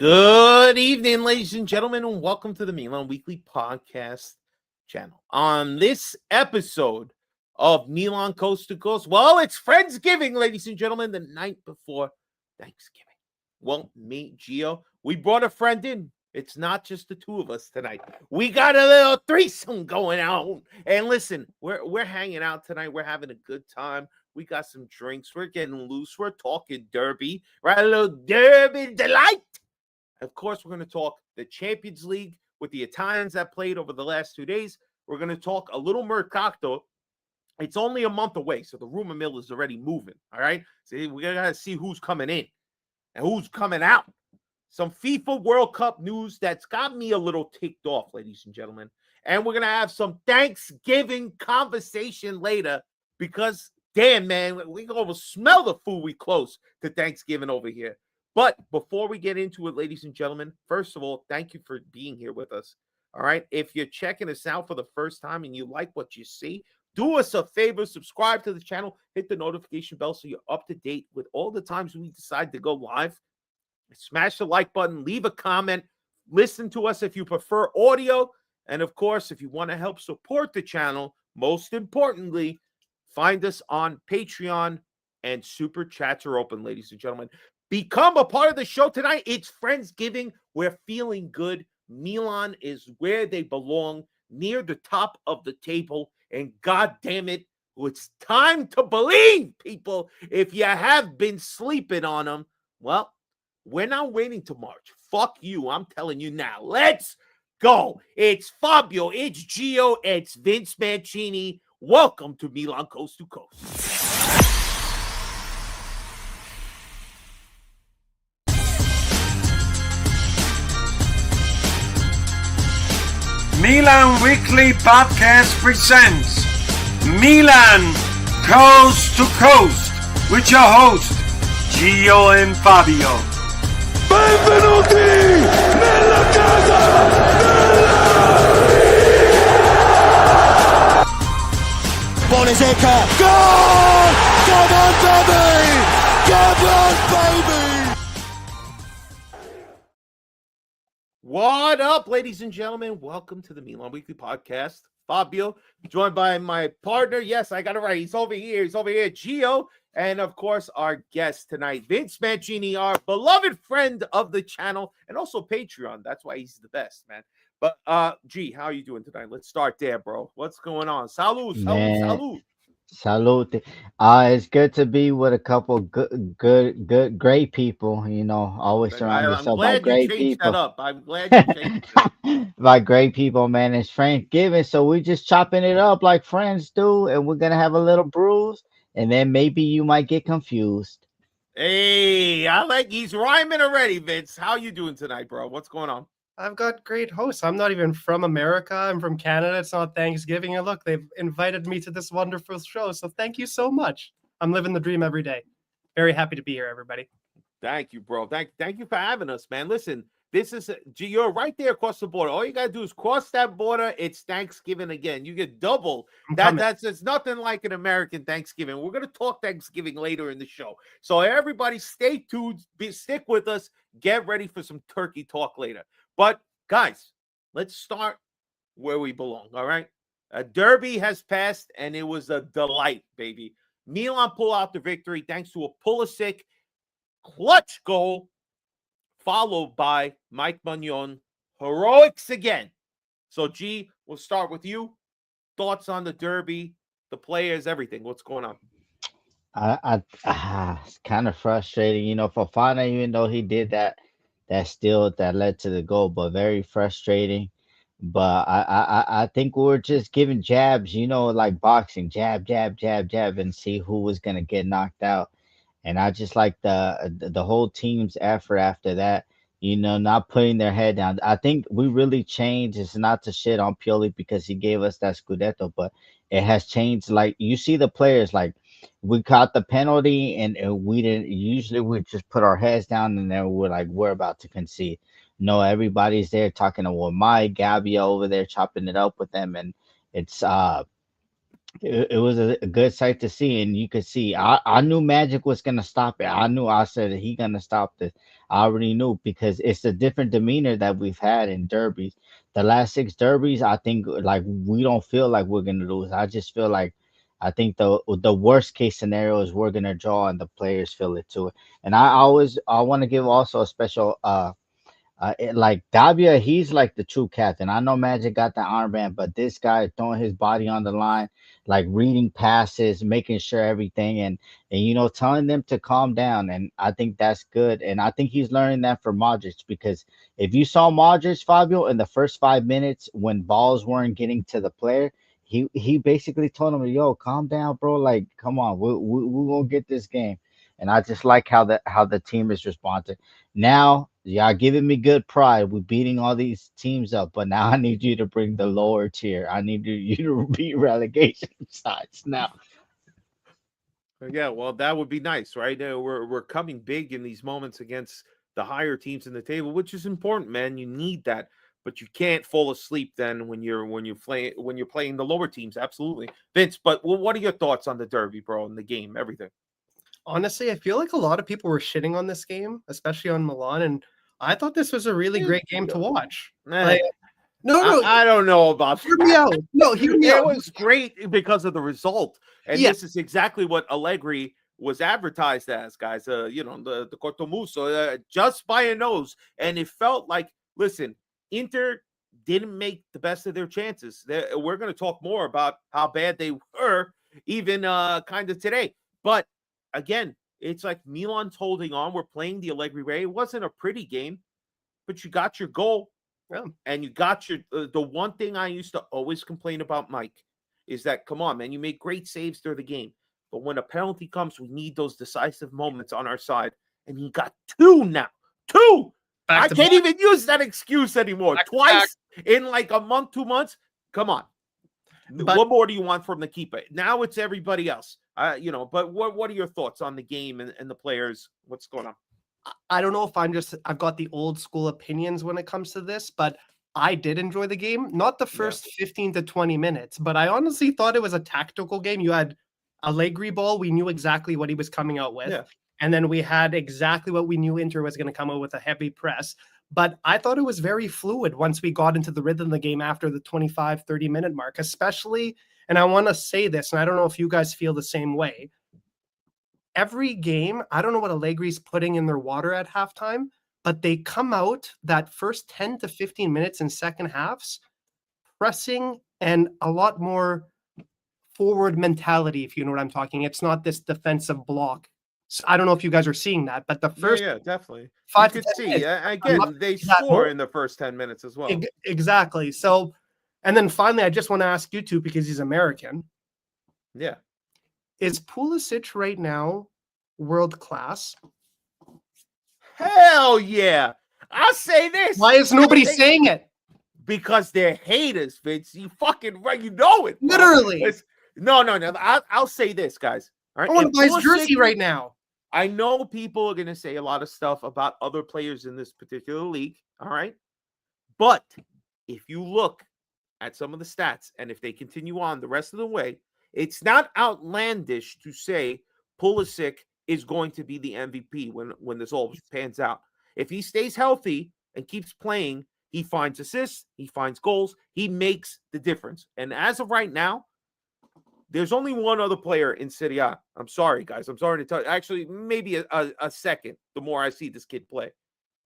Good evening, ladies and gentlemen, and welcome to the Milan Weekly Podcast channel. On this episode of Milan Coast to Coast, well, it's Friendsgiving, ladies and gentlemen, the night before Thanksgiving. Well, me, Gio, we brought a friend in. It's not just the two of us tonight. We got a little threesome going on. And listen, we're hanging out tonight. We're having a good time. We got some drinks. We're getting loose. We're talking derby, right? A little derby delight. Of course, we're going to talk the Champions League with the Italians that played over the last 2 days. We're going to talk a little Mercato. It's only a month away, so the rumor mill is already moving, all right? So we got to see who's coming in and who's coming out. Some FIFA World Cup news that's got me a little ticked off, ladies and gentlemen. And we're going to have some Thanksgiving conversation later because, damn, man, we're going to smell the food we close to Thanksgiving over here. But before we get into it, ladies and gentlemen, first of all, thank you for being here with us. All right. If you're checking us out for the first time and you like what you see, do us a favor, subscribe to the channel, hit the notification bell so you're up to date with all the times we decide to go live. Smash the like button, leave a comment, listen to us if you prefer audio. And of course, if you want to help support the channel, most importantly, find us on Patreon and super chats are open, ladies and gentlemen. Become a part of the show tonight. It's Friendsgiving. We're feeling good. Milan is where they belong, near the top of the table. And God damn it, it's time to believe, people. If you have been sleeping on them, well, we're not waiting to March. Fuck you. I'm telling you now. Let's go. It's Fabio. It's Gio. It's Vince Mancini. Welcome to Milan Coast to Coast. Milan Weekly Podcast presents Milan Coast to Coast with your host, Gio and Fabio. Benvenuti nella casa della Pone secca, goal! Come on, Tommy! Come on, baby! What up, ladies and gentlemen? Welcome to the Milan Weekly Podcast. Fabio, joined by my partner. Yes, I got it right. He's over here. Gio. And, of course, our guest tonight, Vince Mancini, our beloved friend of the channel and also Patreon. That's why he's the best, man. But, G, how are you doing tonight? Let's start there, bro. What's going on? Salud. Salute. It's good to be with a couple good, great people. You know, always surround I'm yourself by glad you great changed that people. up. I'm glad you changed it. By great people, man. It's Friendsgiving, so we just chopping it up like friends do, and we're gonna have a little bruise, and then maybe you might get confused. Hey, I like he's rhyming already, Vince. How you doing tonight, bro? What's going on? I've got great hosts. I'm not even from America. I'm from Canada. It's not Thanksgiving. And look, they've invited me to this wonderful show. So thank you so much. I'm living the dream every day. Very happy to be here, everybody. Thank you, bro. Thank you for having us, man. Listen, this is you're right there across the border. All you gotta do is cross that border. It's Thanksgiving again. You get double. That's it's nothing like an American Thanksgiving. We're gonna talk Thanksgiving later in the show. So everybody, stay tuned. Stick with us. Get ready for some turkey talk later. But guys, let's start where we belong. All right, a derby has passed, and it was a delight, baby. Milan pull out the victory thanks to a Pulisic clutch goal, followed by Mike Magnon heroics again. So, G, we'll start with you. Thoughts on the derby, the players, everything. What's going on? It's kind of frustrating, you know, for Fana, even though he did that steal that led to the goal, but very frustrating. But I think we were just giving jabs, you know, like boxing, jab, and see who was gonna get knocked out. And I just like the whole team's effort after that, you know, not putting their head down. I think we really changed. It's not to shit on Pioli because he gave us that Scudetto, but it has changed. Like you see the players, like we caught the penalty and we didn't. Usually we just put our heads down and then we're about to concede. No, everybody's there talking to Mike, Gabby over there chopping it up with them, and it's It was a good sight to see, and you could see. I knew Magic was gonna stop it. I said he gonna stop this. I already knew because it's a different demeanor that we've had in derbies. The last six derbies, I think, like we don't feel like we're gonna lose. I just feel like I think the worst case scenario is we're gonna draw, and the players feel it too. And I want to give also a special like Davia, he's like the true captain. I know Magic got the armband, but this guy throwing his body on the line, like reading passes, making sure everything, and telling them to calm down. And I think that's good. And I think he's learning that from Modric because if you saw Modric, Fabio, in the first 5 minutes when balls weren't getting to the player, he basically told him, "Yo, calm down, bro. Like, come on, we're gonna get this game." And I just like how the team is responding. Now, y'all giving me good pride. We're beating all these teams up, but now I need you to bring the lower tier. I need you to beat relegation sides now. Yeah, well, that would be nice, right? We're coming big in these moments against the higher teams in the table, which is important, man. You need that, but you can't fall asleep then when you're playing the lower teams. Absolutely, Vince. But what are your thoughts on the derby, bro, and the game, everything? Honestly, I feel like a lot of people were shitting on this game, especially on Milan, and I thought this was a really great game to watch. Like, no, I don't know about hear me out. No, hear me it out. was great because of the result, and Yeah. this is exactly what Allegri was advertised as, guys. The Cortomuso, just by a nose, and it felt like, listen, Inter didn't make the best of their chances. We're going to talk more about how bad they were, even kind of today. But again, it's like Milan's holding on. We're playing the Allegri way. It wasn't a pretty game, but you got your goal. Yeah. And you got your the one thing I used to always complain about Mike is that, come on, man, you make great saves through the game, but when a penalty comes, we need those decisive moments on our side. And he got two now. Two. I can't even use that excuse anymore. Twice in like a month, 2 months. Come on. But what more do you want from the keeper? Now it's everybody else. But what are your thoughts on the game and the players? What's going on? I don't know if I've got the old school opinions when it comes to this, but I did enjoy the game. Not the first 15 to 20 minutes, but I honestly thought it was a tactical game. You had Allegri ball. We knew exactly what he was coming out with. Yeah. And then we had exactly what we knew Inter was going to come out with, a heavy press. But I thought it was very fluid once we got into the rhythm of the game after the 25, 30-minute mark, especially, and I want to say this, and I don't know if you guys feel the same way. Every game, I don't know what Allegri's putting in their water at halftime, but they come out that first 10 to 15 minutes in second halves, pressing and a lot more forward mentality, if you know what I'm talking. It's not this defensive block. So I don't know if you guys are seeing that, but the first definitely 5 you to could 10 see minutes, again they score in the first 10 minutes as well. Exactly. So, and then finally, I just want to ask you two, because he's American. Yeah. Is Pulisic right now world class? Hell yeah. I'll say this. Why is nobody saying it? Because they're haters, Vince. You fucking right. You know it. Bro. Literally. No. I'll say this, guys. All right. I want to buy his jersey right now. I know people are going to say a lot of stuff about other players in this particular league. All right. But if you look at some of the stats, and if they continue on the rest of the way, it's not outlandish to say Pulisic is going to be the MVP when this all pans out. If he stays healthy and keeps playing, he finds assists, he finds goals, he makes the difference. And as of right now, there's only one other player in Serie A. I'm sorry, guys. I'm sorry to tell you. Actually, maybe a second the more I see this kid play.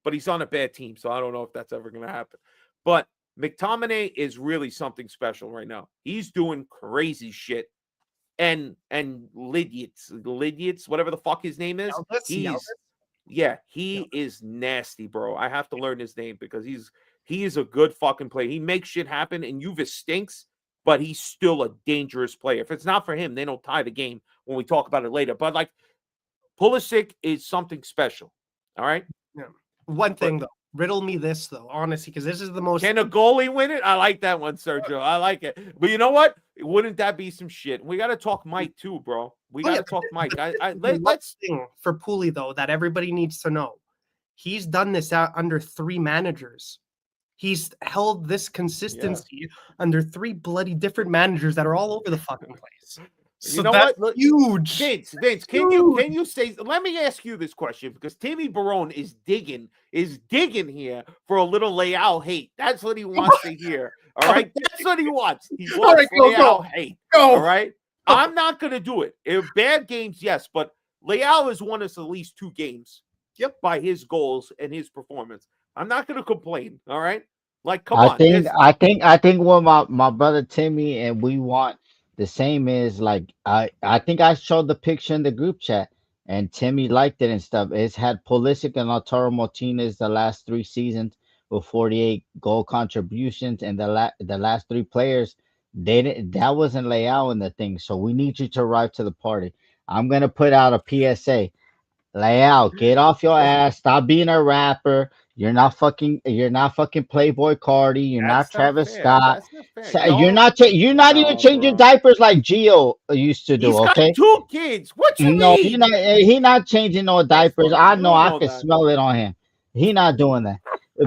But he's on a bad team, so I don't know if that's ever going to happen. But McTominay is really something special right now. He's doing crazy shit. And Lidiots, whatever the fuck his name is, he is nasty, bro. I have to learn his name because he is a good fucking player. He makes shit happen, and Juve stinks, but he's still a dangerous player. If it's not for him, they don't tie the game when we talk about it later. But like Pulisic is something special. All right. Yeah. One thing though. Riddle me this though, honestly, because this is the most. Can a goalie win it? I like that one, Sergio. I like it. But you know what? Wouldn't that be some shit? We got to talk Mike too, bro. We got to talk Mike. Let's thing for Pooley though that everybody needs to know. He's done this under 3 managers. He's held this consistency under 3 bloody different managers that are all over the fucking place. So You know that's what? Look, huge. Vince, can you say? Let me ask you this question because Timmy Barone is digging here for a little Leal hate. That's what he wants to hear. All right, that's what he wants. He wants Leal hate. All right, I'm not gonna do it. If bad games, yes, but Leal has won us at least 2 games. Yep, by his goals and his performance. I'm not gonna complain. All right, like come I on. think I think what my brother Timmy and we want the same is like I think I showed the picture in the group chat and Timmy liked it and stuff. It's had Pulisic and Lautaro Martinez the last 3 seasons with 48 goal contributions, and the last 3 players they didn't, that wasn't Leao in the thing. So we need you to arrive to the party. I'm gonna put out a PSA. Leao, get off your ass. Stop being a rapper. You're not fucking Playboy Cardi. You're not That's not Travis fair. Scott. That's not fair. So you're No, not you're not even no, changing bro. diapers like Gio used to do, He's got okay? 2 kids. What you No, he mean? not he not changing no That's diapers. funny. I You know don't I know can that. smell it on him. He not doing that.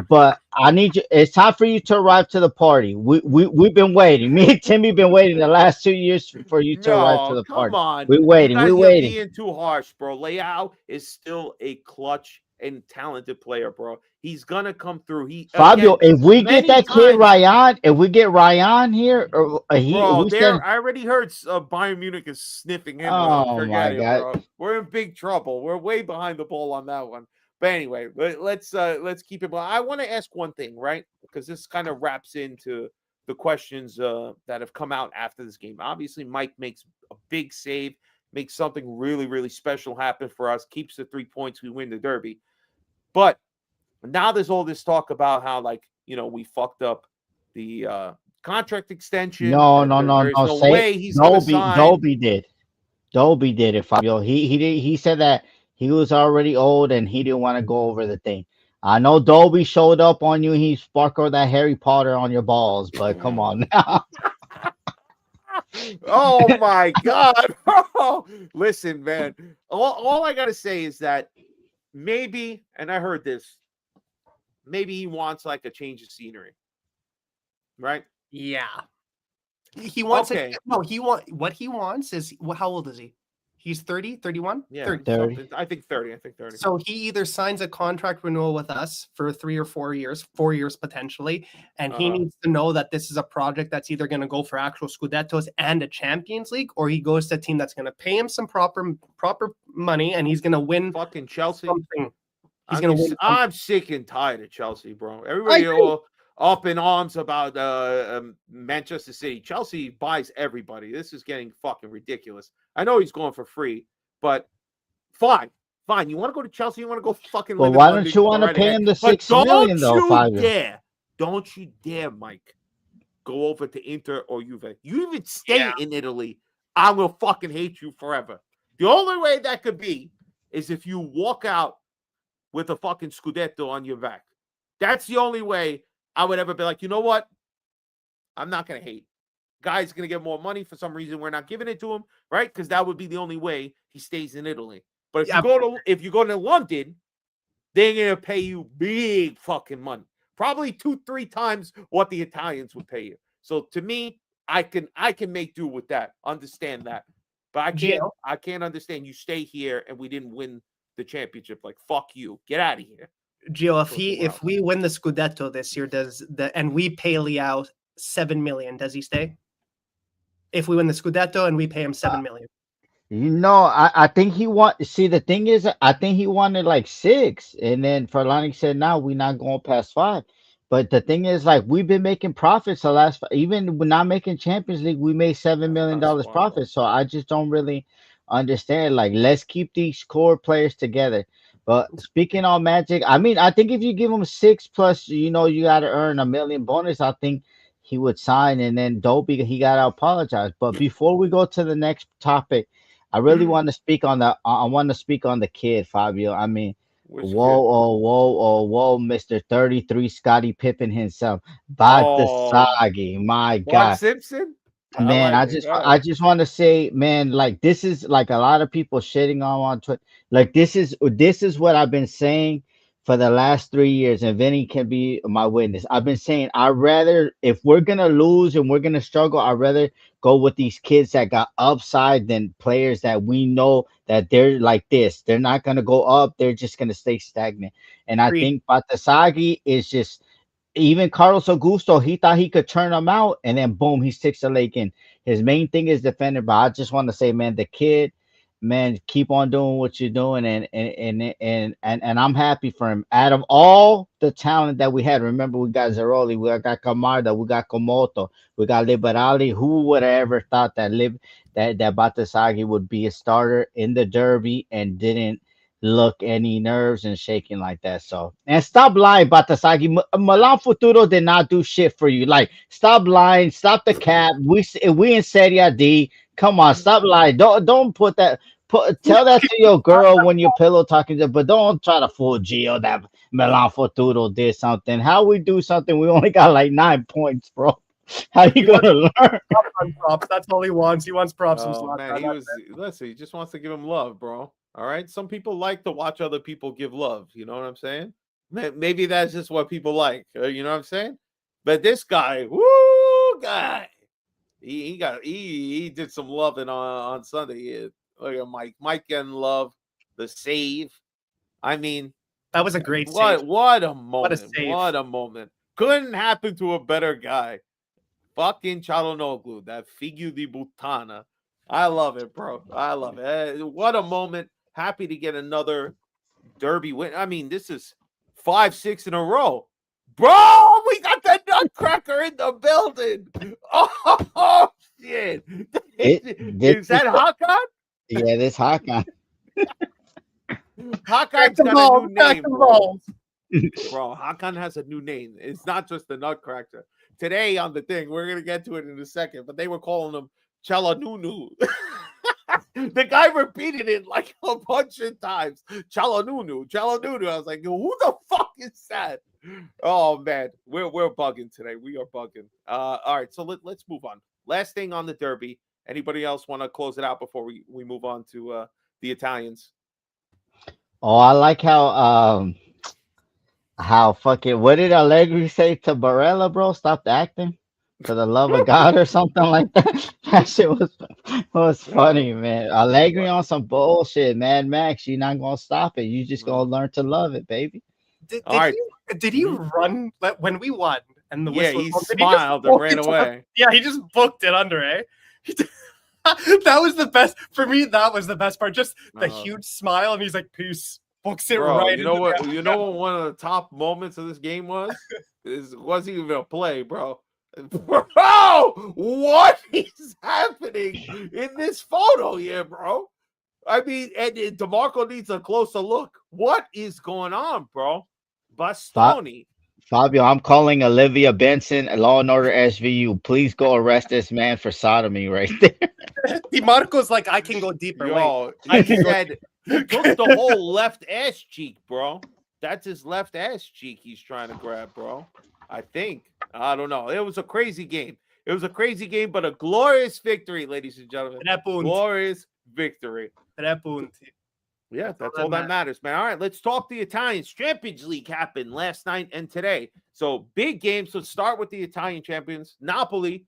But I need you. It's time for you to arrive to the party. We've been waiting. Me and Timmy been waiting the last 2 years for you to arrive to No, the come party. on. We're You waiting. We're guys are waiting. being too harsh, bro. Leao is still a clutch and talented player, bro. He's gonna come through. He Fabio, again if we get many that kid times, Ryan, if we get Ryan here, or bro. we There, said, I already heard Bayern Munich is sniffing him. oh my Forget it, God, bro. We're in big trouble. We're way behind the ball on that one. But anyway, let's keep it. But I want to ask one thing, right? Because this kind of wraps into the questions that have come out after this game. Obviously, Mike makes a big save, makes something really, really special happen for us, keeps the 3 points, we win the derby. But now there's all this talk about how, like, we fucked up the contract extension, no, that no, no, there's no. no Say way he's going to Dolby, sign. Dolby did, Dolby did it, Fabio. He did. He said that he was already old and he didn't want to go over the thing. I know Dolby showed up on you. He sparkled that Harry Potter on your balls, but come on now. Oh my God. Listen, man. All I got to say is that maybe, and I heard this, maybe he wants like a change of scenery, right? Yeah. He wants Okay. no, what he wants is how old is he? He's 30, 31? Yeah, 30. 30. something. I think 30. I think 30. So he either signs a contract renewal with us for 3 or 4 years, 4 years potentially, and he needs to know that this is a project that's either going to go for actual Scudettos and a Champions League, or he goes to a team that's going to pay him some proper money, and he's going to win Fucking Chelsea. something. He's going to win. I'm sick and tired of Chelsea, bro. I Everybody agree. all up in arms about Manchester City. Chelsea buys everybody. This is getting fucking ridiculous. I know he's going for free, but fine. You want to go to Chelsea? You want to go fucking Well, live why in don't London? you Go want to right pay ahead. him the But 6 million though, Fabio? don't you dare, Mike, go over to Inter or Juve. You even stay in Italy, I will fucking hate you forever. The only way that could be is if you walk out with a fucking Scudetto on your back. That's the only way I would ever be like, you know what? I'm not going to hate. Guy's going to get more money for some reason. We're not giving it to him, right? Because that would be the only way he stays in Italy. But if you go to London, they're going to pay you big fucking money. Probably 2-3 times what the Italians would pay you. So to me, I can make do with that. Understand that. But I can't understand you stay here and we didn't win the championship. Like, fuck you. Get out of here. Gio, if we win the Scudetto this year, and we pay Leao 7 million, does he stay? If we win the Scudetto and we pay him 7 million. I think see, the thing is, I think he wanted like 6, and then Ferlani said, "No, we're not going past 5." But the thing is, like, we've been making profits the last, even when not making Champions League, we made $7 million profit. So I just don't really understand. Like, let's keep these core players together. But speaking on Magic, I mean, I think if you give him 6 plus, you got to earn $1 million bonus. I think he would sign, and then Dolby, he got to apologize. But before we go to the next topic, I really want to speak on the kid, Fabio. I mean, whoa, Mr. 33 Scottie Pippen himself. Batasagi, my Bart God. Simpson? Man, I just want to say, man, like, this is like a lot of people shitting on Twitter. Like, this is what I've been saying for the last 3 years, and Vinny can be my witness. I've been saying I'd rather, if we're gonna lose and we're gonna struggle, I'd rather go with these kids that got upside than players that we know that they're like this. They're not gonna go up. They're just gonna stay stagnant. And I Agreed. think Batasagi is just, even Carlos Augusto, he thought he could turn him out, and then boom, he sticks the leg in. His main thing is defender, but I just want to say, man, the kid, man, keep on doing what you're doing, and I'm happy for him. Out of all the talent that we had, remember we got Zeroli, we got Camarda, we got Komoto, we got Liberali. Who would have ever thought that that Batasagi would be a starter in the Derby and didn't look any nerves and shaking like that? So, and stop lying, Batasagi. Milan Futuro did not do shit for you. Like, stop lying, stop the cap. We in Serie D. Come on, stop lying. Don't put that. Tell that to your girl when you're pillow talking to, but don't try to fool Gio that Milan Futuro did something. How we do something? We only got like 9 points, bro. How you gonna learn? Props. That's all he wants. He wants props from Oh Zlatan. man, listen, he just wants to give him love, bro. All right. Some people like to watch other people give love. You know what I'm saying? Maybe that's just what people like. You know what I'm saying? But this guy, guy, he did some loving on Sunday. Look at Mike getting love, the save. I mean, That was a great save. what a moment! What a save. What a moment! Couldn't happen to a better guy. Fucking Çalhanoğlu, that figure di Butana. I love it, bro. I love it. What a moment. Happy to get another Derby win. I mean, this is 5-6 in a row. Bro, we got the Nutcracker in the building. Oh, shit. Is that Hakan? Yeah, this Hakan. Hakan's got a new name, bro. Bro, Hakan has a new name. It's not just the Nutcracker. Today on the thing, we're going to get to it in a second, but they were calling him Çalhanoğlu. The guy repeated it like a bunch of times. Çalhanoğlu. I was like, who the fuck is that? Oh man, we're bugging today. We are bugging. All right, so let's move on. Last thing on the Derby. Anybody else want to close it out before we move on to the Italians? Oh, I like how fucking, what did Allegri say to Barella, bro? Stop acting for the love of God or something like that. That shit was funny, man. Allegri on some bullshit, Mad Max. You're not gonna stop it. You just gonna learn to love it, baby. Did he run when we won? And the whistle he smiled and ran away. Yeah, he just booked it under, eh? That was the best for me. That was the best part. Just the huge smile, and he's like, "Peace." Books it right. You know what? You know what? One of the top moments of this game was. It wasn't even a play, bro. Bro, what is happening in this photo here, bro? I mean, and DeMarco needs a closer look. What is going on, bro? Bastoni. Fabio, I'm calling Olivia Benson, Law and Order SVU. Please go arrest this man for sodomy right there. DeMarco's like, I can go deeper. Yo, he said he took the whole left ass cheek, bro. That's his left ass cheek he's trying to grab, bro. I think. I don't know. It was a crazy game. It was a crazy game, but a glorious victory, ladies and gentlemen. Glorious victory. Yeah, that's all that matters, man. All right, let's talk the Italians. Champions League happened last night and today. So big games. Let's start with the Italian champions. Napoli,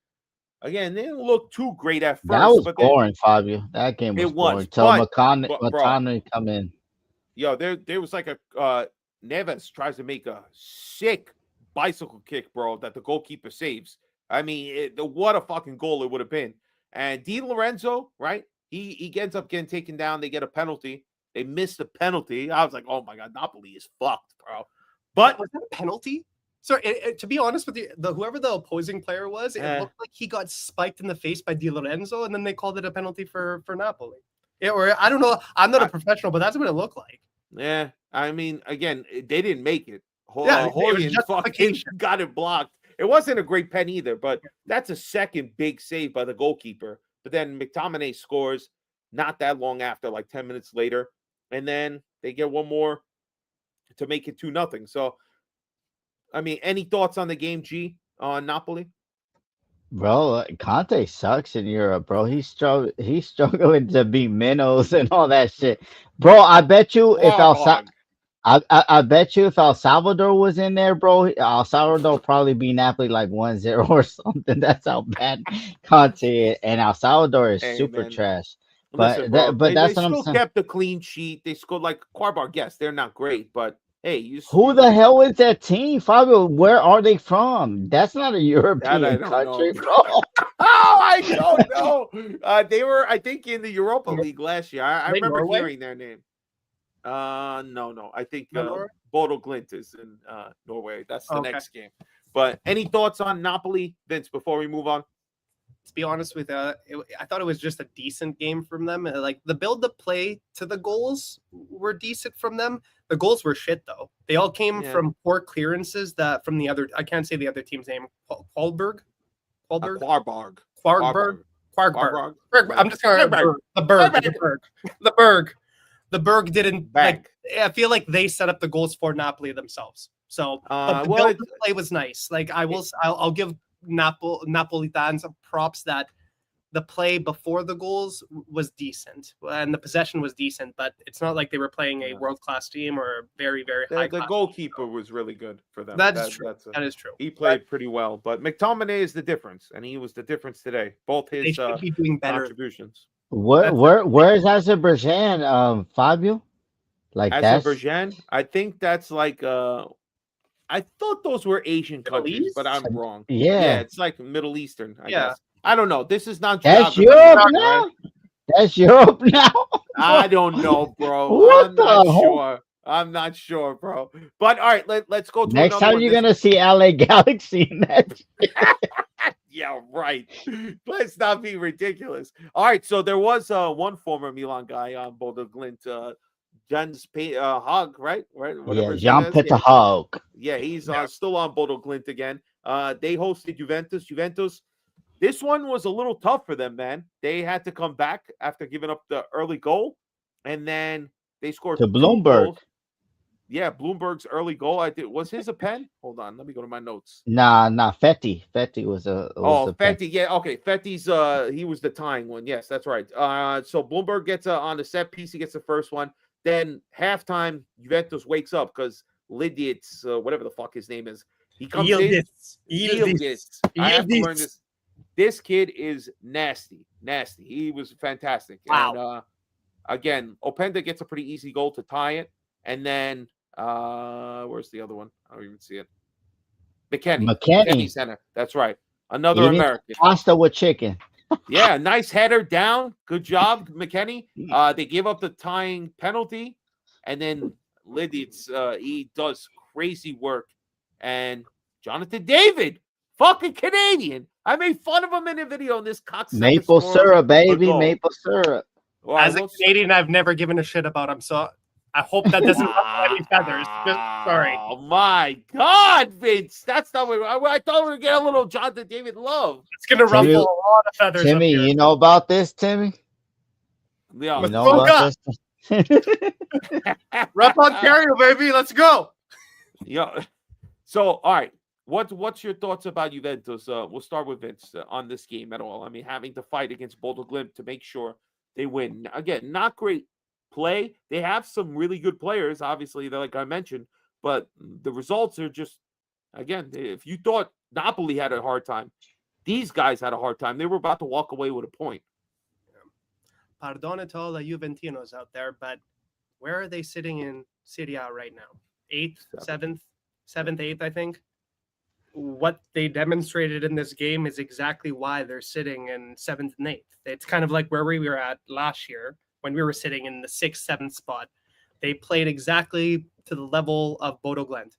again, they didn't look too great at first. That was boring, Fabio. That game was boring. Till McConnell come in. Yo, there was like a Neves tries to make a sick bicycle kick, bro, that the goalkeeper saves. I mean, what a fucking goal it would have been. And Di Lorenzo, right? He ends up getting taken down. They get a penalty. They missed the penalty. I was like, oh my God, Napoli is fucked, bro. But was that a penalty? So to be honest with you, whoever the opposing player was, it looked like he got spiked in the face by Di Lorenzo, and then they called it a penalty for Napoli. Or I don't know. I'm not a professional, but that's what it looked like. Yeah, I mean, again, they didn't make it. It fucking got it blocked. It wasn't a great pen either, but that's a second big save by the goalkeeper. But then McTominay scores not that long after, like 10 minutes later. And then they get one more to make it 2-0. So, I mean, any thoughts on the game, G, on Napoli? Bro, Conte sucks in Europe, bro. He's struggling to beat minnows and all that shit. Bro, I bet you if I bet you if El Salvador was in there, bro, El Salvador would probably be Napoli like 1-0 or something. That's how bad Conte is. And El Salvador is Hey, super man. trash. Listen, bro. But They that's what I'm still saying. kept a clean sheet. They scored like Quarbar. Yes, they're not great, but hey, Who the hell is that team, Fabio? Where are they from? That's not a that I European don't know. country, bro. Oh, I don't know. They were, I think, in the Europa Nor- League last year. I Are they remember Norway? hearing their name. No. I think Norway? Bodo Glint is in Norway. That's the Okay. next game. But any thoughts on Napoli, Vince, before we move on? To be honest with you, I thought it was just a decent game from them. Like the build up play to the goals were decent from them. The goals were shit though. They all came Yeah. from poor clearances that from the other. I can't say the other team's name. Qualberg. Quarbarg. Quarberg. Quarbarg. I'm just going to the Berg. The Berg didn't Back. I feel like they set up the goals for Napoli themselves. So but the well, build play was nice. Like I'll give Napolitans props that the play before the goals was decent and the possession was decent, but it's not like they were playing a world-class team or a very, very high. The goalkeeper was really good for them. That's true. That is true. He played pretty well, but McTominay is the difference, and he was the difference today. Both They his should be doing better. contributions. Where is Azerbaijan, Fabio? Like Azerbaijan, I think that's like I thought those were Asian Middle countries, East? but I'm wrong. Yeah. It's like Middle Eastern, I Yeah. guess. I don't know. This is not That's geography, Europe right? now. That's Europe now. I don't know, bro. What I'm the not hell? sure. I'm not sure, bro. But all right, let's go to Next another time one. you're gonna see LA Galaxy in that. Yeah, right. Let's not be ridiculous. All right, so there was one former Milan guy on Bodo Glint, Jens Hogg, right? Yeah, Jean Peter Hogg. Yeah, he's still on Bodo Glint again. They hosted Juventus. Juventus, this one was a little tough for them, man. They had to come back after giving up the early goal, and then they scored To 2 Bloomberg. goals. Yeah, Bloomberg's early goal. Was his a pen? Hold on, let me go to my notes. Nah, Fetti. Fetti was a. Fetti. Yeah, okay. Fetti's he was the tying one. Yes, that's right. So Bloomberg gets on the set piece. He gets the first one. Then halftime, Juventus wakes up because Liditz, whatever the fuck his name is, he comes in. Yildiz. I have to learn this. This kid is nasty. He was fantastic. Wow. And again, Openda gets a pretty easy goal to tie it, and then where's the other one? I don't even see it. McKennie center. That's right. Another American. Pasta with chicken. Yeah, nice header down. Good job, McKennie. They give up the tying penalty, and then Liditz, he does crazy work. And Jonathan David, fucking Canadian. I made fun of him in a video in this cocksucker. Maple syrup, baby. Maple syrup. Well, as a Canadian, I've never given a shit about him, so I hope that doesn't ruffle any feathers. Just sorry. Oh my God, Vince! That's not what I thought we were getting a little Jonathan David love. It's gonna ruffle a lot of feathers. Timmy, you know about this, Timmy? Yeah, you know about this? Rep Ontario, baby. Let's go. Yeah. So, all right. What's your thoughts about Juventus? We'll start with Vince on this game at all. I mean, having to fight against Bodo Glimt to make sure they win. Again, not great play. They have some really good players, obviously, like I mentioned, but the results are just, again, if you thought Napoli had a hard time, these guys had a hard time. They were about to walk away with a point. Pardon to all the Juventinos out there, but where are they sitting in Serie A right now? 8th, 7th, 8th, I think. What they demonstrated in this game is exactly why they're sitting in 7th and 8th. It's kind of like where we were at last year when we were sitting in the 6th, 7th spot. They played exactly to the level of Bodo Glimt.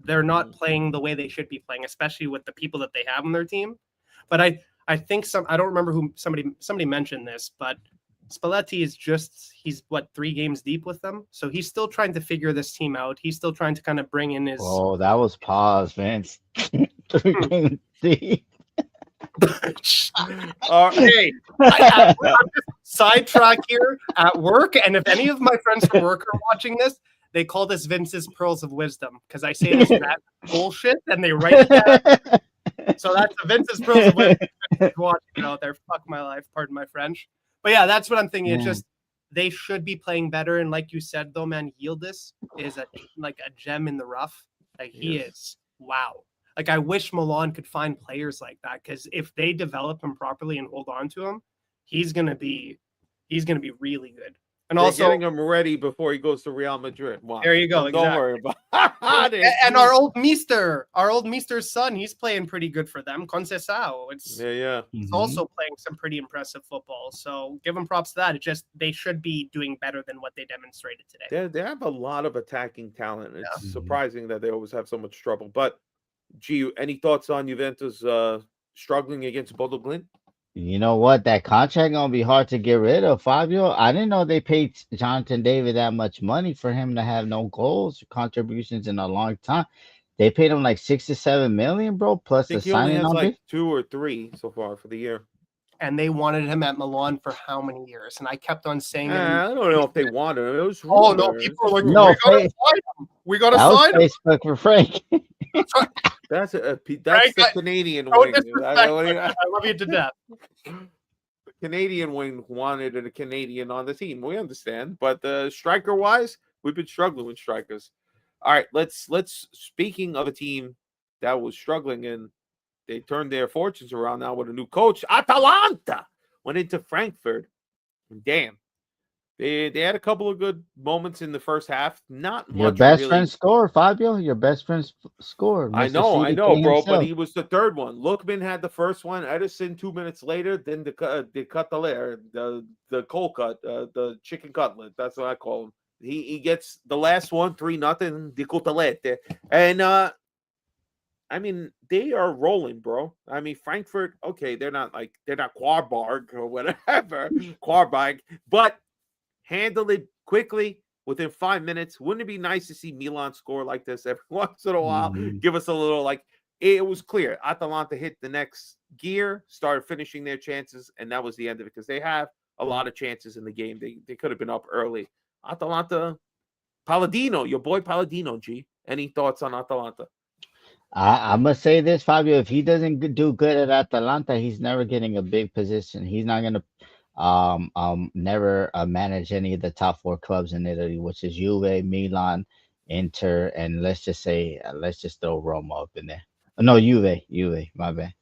They're not playing the way they should be playing, especially with the people that they have on their team. But I think I don't remember who somebody mentioned this, but Spalletti is he's 3 games deep with them. So he's still trying to figure this team out. He's still trying to kind of bring in his. Oh, that was pause, Vince. 3 games deep. Hey, I'm just sidetrack here at work. And if any of my friends from work are watching this, they call this Vince's Pearls of Wisdom because I say this bullshit and they write it down. So that's the Vince's Pearls of Wisdom. Watching it out there. Fuck my life. Pardon my French. But yeah, that's what I'm thinking. It's just They should be playing better. And like you said, though, man, Yildiz is a gem in the rough. Like he Yes. is. Wow. Like I wish Milan could find players like that, because if they develop him properly and hold on to him, he's gonna be really good. And They're also, getting him ready before he goes to Real Madrid. Wow. there you go. Don't worry about and our old Meester's son, he's playing pretty good for them. Conceição, Yeah. he's also playing some pretty impressive football. So give them props to that. It just they should be doing better than what they demonstrated today. They have a lot of attacking talent. It's Yeah. surprising that they always have so much trouble. But, G, any thoughts on Juventus struggling against Bodo Glimt? You know what? That contract gonna be hard to get rid of, Fabio. I didn't know they paid Jonathan David that much money for him to have no goals or contributions in a long time. They paid him like 6 to 7 million, bro, I plus the think he only signing has on like it. 2 or 3 so far for the year. And they wanted him at Milan for how many years? And I kept on saying that. I don't know if they wanted him. It was Oh no, rumor. people are like, No, we gotta sign him. We gotta That was sign him. Facebook for Frank. That's Frank, the Canadian No wing. disrespect, I love you to death. Canadian wing wanted a Canadian on the team. We understand, but striker wise, we've been struggling with strikers. All right, let's speaking of a team that was struggling and they turned their fortunes around now with a new coach. Atalanta went into Frankfurt. Damn. They had a couple of good moments in the first half. Not Your much best really. friend scored, Fabio. Your best friend scored. I Mr. know, CDK bro. himself. But he was the third one. Lookman had the first one. Edison 2 minutes later. Then the cold cut, the chicken cutlet. That's what I call him. He gets the last one, 3-0. The cotelette. And I mean, they are rolling, bro. I mean, Frankfurt. Okay, they're not Quarbarg or whatever, Quarbarg, but handle it quickly within 5 minutes. Wouldn't it be nice to see Milan score like this every once in a while? Give us a little it was clear. Atalanta hit the next gear, started finishing their chances, and that was the end of it because they have a lot of chances in the game. They could have been up early. Atalanta, Palladino, your boy Palladino, G. Any thoughts on Atalanta? I must say this, Fabio. If he doesn't do good at Atalanta, he's never getting a big position. He's not gonna never manage any of the top 4 clubs in Italy, which is Juve, Milan, Inter, and let's just throw Roma up in there. No, Juve, my bad.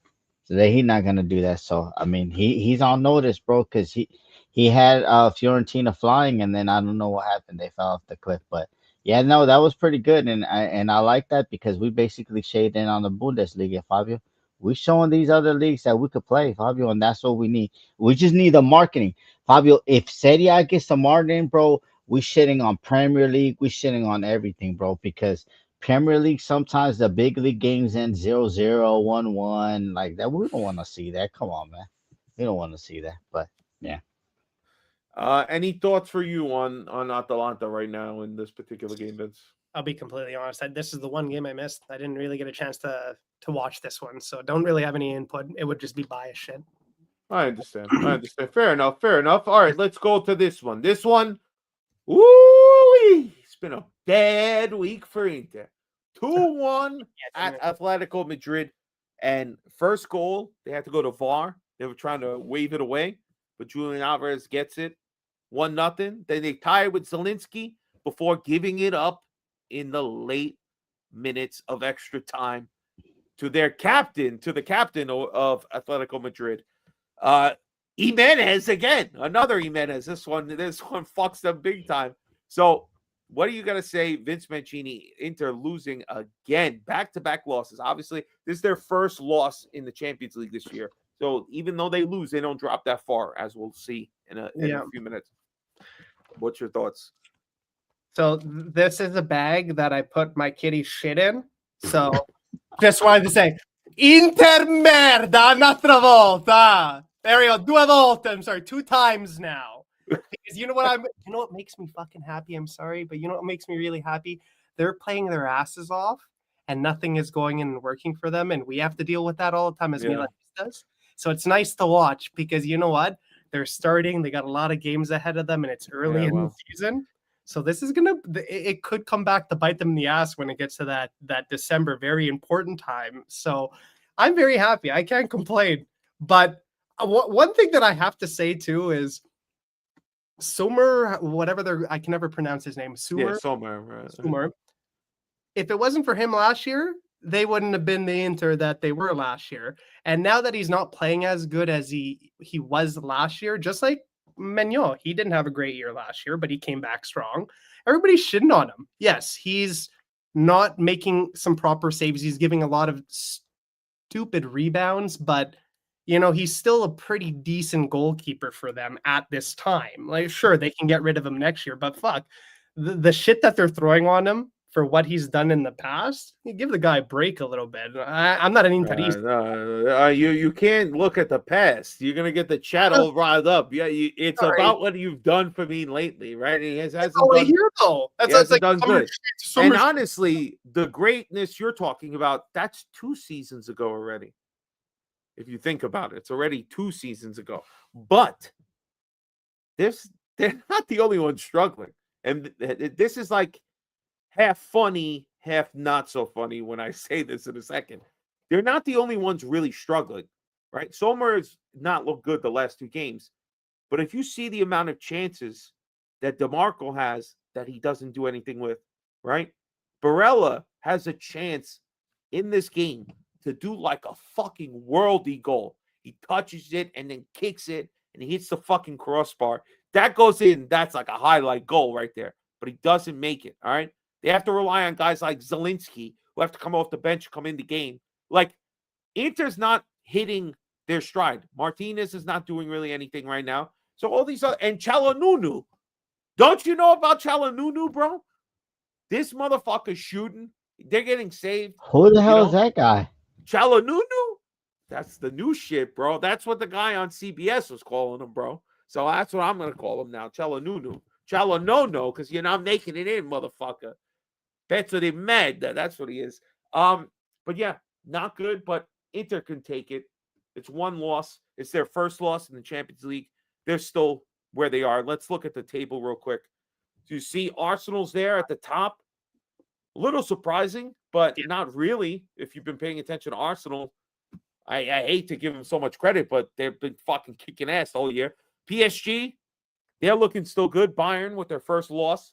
So he's not gonna do that. So I mean, he's on notice, bro, because he had Fiorentina flying, and then I don't know what happened. They fell off the cliff, but yeah, no, that was pretty good, and I like that because we basically shade in on the Bundesliga, Fabio. We're showing these other leagues that we could play, Fabio, and that's what we need. We just need the marketing, Fabio. If Serie A gets the marketing, bro, we shitting on Premier League, we shitting on everything, bro, because Premier League sometimes the big league games end 0-0, 1-1, like that. We don't want to see that. Come on, man, we don't want to see that. But yeah. Any thoughts for you on Atalanta right now in this particular game, Vince? I'll be completely honest. This is the one game I missed. I didn't really get a chance to watch this one, so don't really have any input. It would just be biased shit. I understand. Fair enough. All right, let's go to this one. Woo! It's been a bad week for Inter. 2-1 at Atletico Madrid. And first goal, they had to go to VAR. They were trying to wave it away, but Julian Alvarez gets it. 1-0. Then they tie with Zielinski before giving it up in the late minutes of extra time to the captain of Atletico Madrid. Jimenez again, another Jimenez. This one fucks them big time. So what are you going to say, Vince Mancini, Inter losing again, back-to-back losses? Obviously, this is their first loss in the Champions League this year. So even though they lose, they don't drop that far, as we'll see in a few minutes. What's your thoughts? So this is a bag that I put my kitty shit in. So just wanted to say, Inter merda un'altra volta. There we go. 2 volte. I'm sorry, 2 times now. Because you know what makes me fucking happy? I'm sorry, but you know what makes me really happy? They're playing their asses off and nothing is going in and working for them. And we have to deal with that all the time as Milan does. So it's nice to watch because you know what? They're starting. They got a lot of games ahead of them and it's early in the season. So this is it could come back to bite them in the ass when it gets to that December, very important time. So I'm very happy. I can't complain. But one thing that I have to say too is Sumer, whatever I can never pronounce his name. Yeah, Sumer. Sommer. Right. Sumer. If it wasn't for him last year, they wouldn't have been the Inter that they were last year. And now that he's not playing as good as he was last year, just like Maignan, he didn't have a great year last year, but he came back strong. Everybody's shitting on him. Yes, he's not making some proper saves. He's giving a lot of stupid rebounds, but he's still a pretty decent goalkeeper for them at this time. Like, sure, they can get rid of him next year, but fuck, the shit that they're throwing on him for what he's done in the past, you give the guy a break a little bit. I'm not an Interista. You can't look at the past. You're gonna get the chat all riled up. Yeah, it's about what you've done for me lately, right? And he hasn't done, here though. That's like done good. Summer And honestly, the greatness you're talking about, that's 2 seasons ago already. If you think about it, it's already 2 seasons ago. But they're not the only ones struggling, and this is like half funny, half not so funny when I say this in a second. They're not the only ones really struggling, right? Sommer's not looked good the last 2 games. But if you see the amount of chances that DeMarco has that he doesn't do anything with, right? Barella has a chance in this game to do like a fucking worldy goal. He touches it and then kicks it and he hits the fucking crossbar. That goes in. That's like a highlight goal right there. But he doesn't make it, all right? They have to rely on guys like Zielinski who have to come off the bench, come in the game. Like, Inter's not hitting their stride. Martinez is not doing really anything right now. So all these other, and Çalhanoğlu. Don't you know about Çalhanoğlu, bro? This motherfucker's shooting. They're getting saved. Who the hell is that guy? Çalhanoğlu? That's the new shit, bro. That's what the guy on CBS was calling him, bro. So that's what I'm going to call him now. Çalhanoğlu. Çalhanoğlu, because you're not making it in, motherfucker. Pezzo di merda. That's what he is. But yeah, not good, but Inter can take it. It's 1 loss. It's their first loss in the Champions League. They're still where they are. Let's look at the table real quick. So you see Arsenal's there at the top. A little surprising, but not really. If you've been paying attention to Arsenal, I hate to give them so much credit, but they've been fucking kicking ass all year. PSG, they're looking still good. Bayern with their first loss.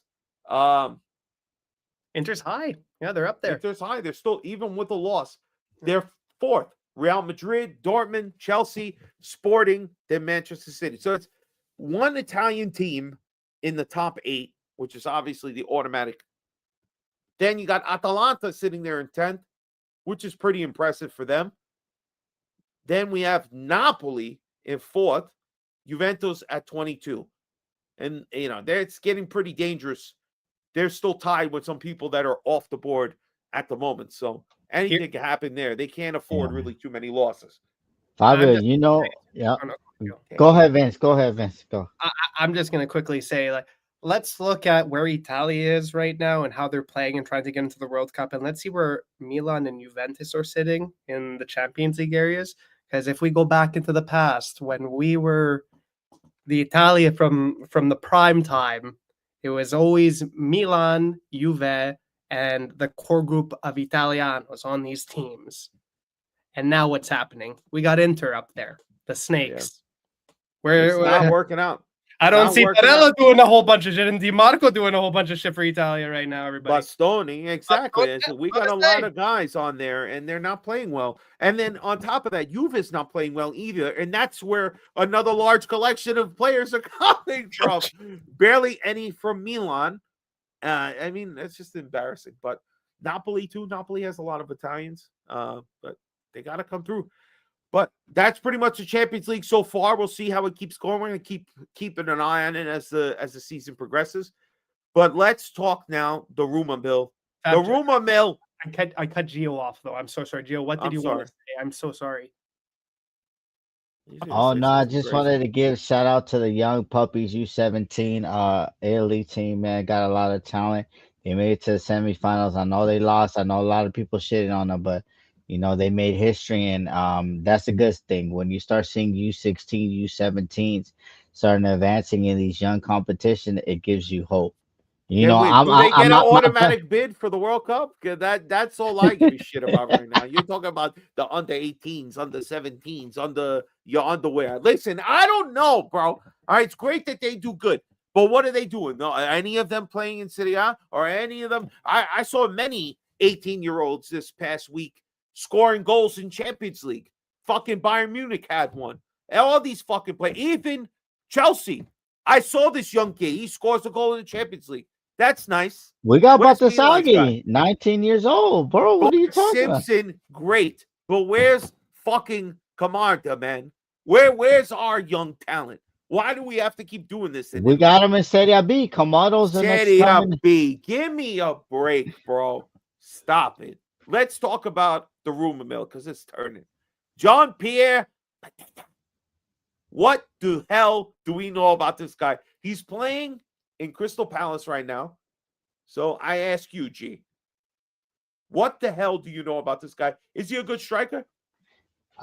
Inter's high. Yeah, they're up there. Inter's high. They're still, even with a loss, they're 4th. Real Madrid, Dortmund, Chelsea, Sporting, then Manchester City. So it's 1 Italian team in the top 8, which is obviously the automatic. Then you got Atalanta sitting there in 10th, which is pretty impressive for them. Then we have Napoli in 4th, Juventus at 22. And, it's getting pretty dangerous. They're still tied with some people that are off the board at the moment. So anything can happen there. They can't afford really too many losses. Fabio, yeah. Go ahead, Vince. Go. I'm just going to quickly say, let's look at where Italia is right now and how they're playing and trying to get into the World Cup. And let's see where Milan and Juventus are sitting in the Champions League areas. Because if we go back into the past, when we were the Italia from the prime time, it was always Milan, Juve, and the core group of Italianos on these teams. And now what's happening? We got Inter up there, the Snakes. It's not working out. I don't see Barella doing a whole bunch of shit and Di Marco doing a whole bunch of shit for Italia right now, everybody. Bastoni, exactly. So we got a lot of guys on there, and they're not playing well. And then on top of that, Juve's not playing well either. And that's where another large collection of players are coming from. Barely any from Milan. It's just embarrassing. But Napoli, too. Napoli has a lot of Italians, but they got to come through. But that's pretty much the Champions League so far. We'll see how it keeps going. We're going to keep keeping an eye on it as the season progresses. But let's talk now the rumor mill. The rumor mill. I cut Gio off though. I'm so sorry, Gio. What did you want to say? I'm so sorry. Oh no, I just wanted to give shout out to the young puppies U17 Italy team, man. Got a lot of talent. They made it to the semifinals. I know they lost. I know a lot of people shitting on them, but they made history, and that's a good thing. When you start seeing U16, U17s starting advancing in these young competition, it gives you hope. Do they get an automatic bid for the World Cup? That's all I give a shit about right now. You're talking about the under 18s, under 17s, under your underwear. Listen, I don't know, bro. All right, it's great that they do good. But what are they doing? No, are any of them playing in Serie A or any of them? I saw many 18-year-olds this past week scoring goals in Champions League. Fucking Bayern Munich had one. All these fucking play. Even Chelsea. I saw this young kid. He scores a goal in the Champions League. That's nice. We got Where's Milan's guy? Batasagi, 19 years old, bro. What Bart are you talking about? Simpson, great. But where's fucking Camarda, man? Where's our young talent? Why do we have to keep doing this? We got him in Serie B. Kamado's the next Serie coming. B. Give me a break, bro. Stop it. Let's talk about the rumor mill because it's turning. John Pierre. What the hell do we know about this guy? He's playing in Crystal Palace right now. So I ask you, G, what the hell do you know about this guy? Is he a good striker?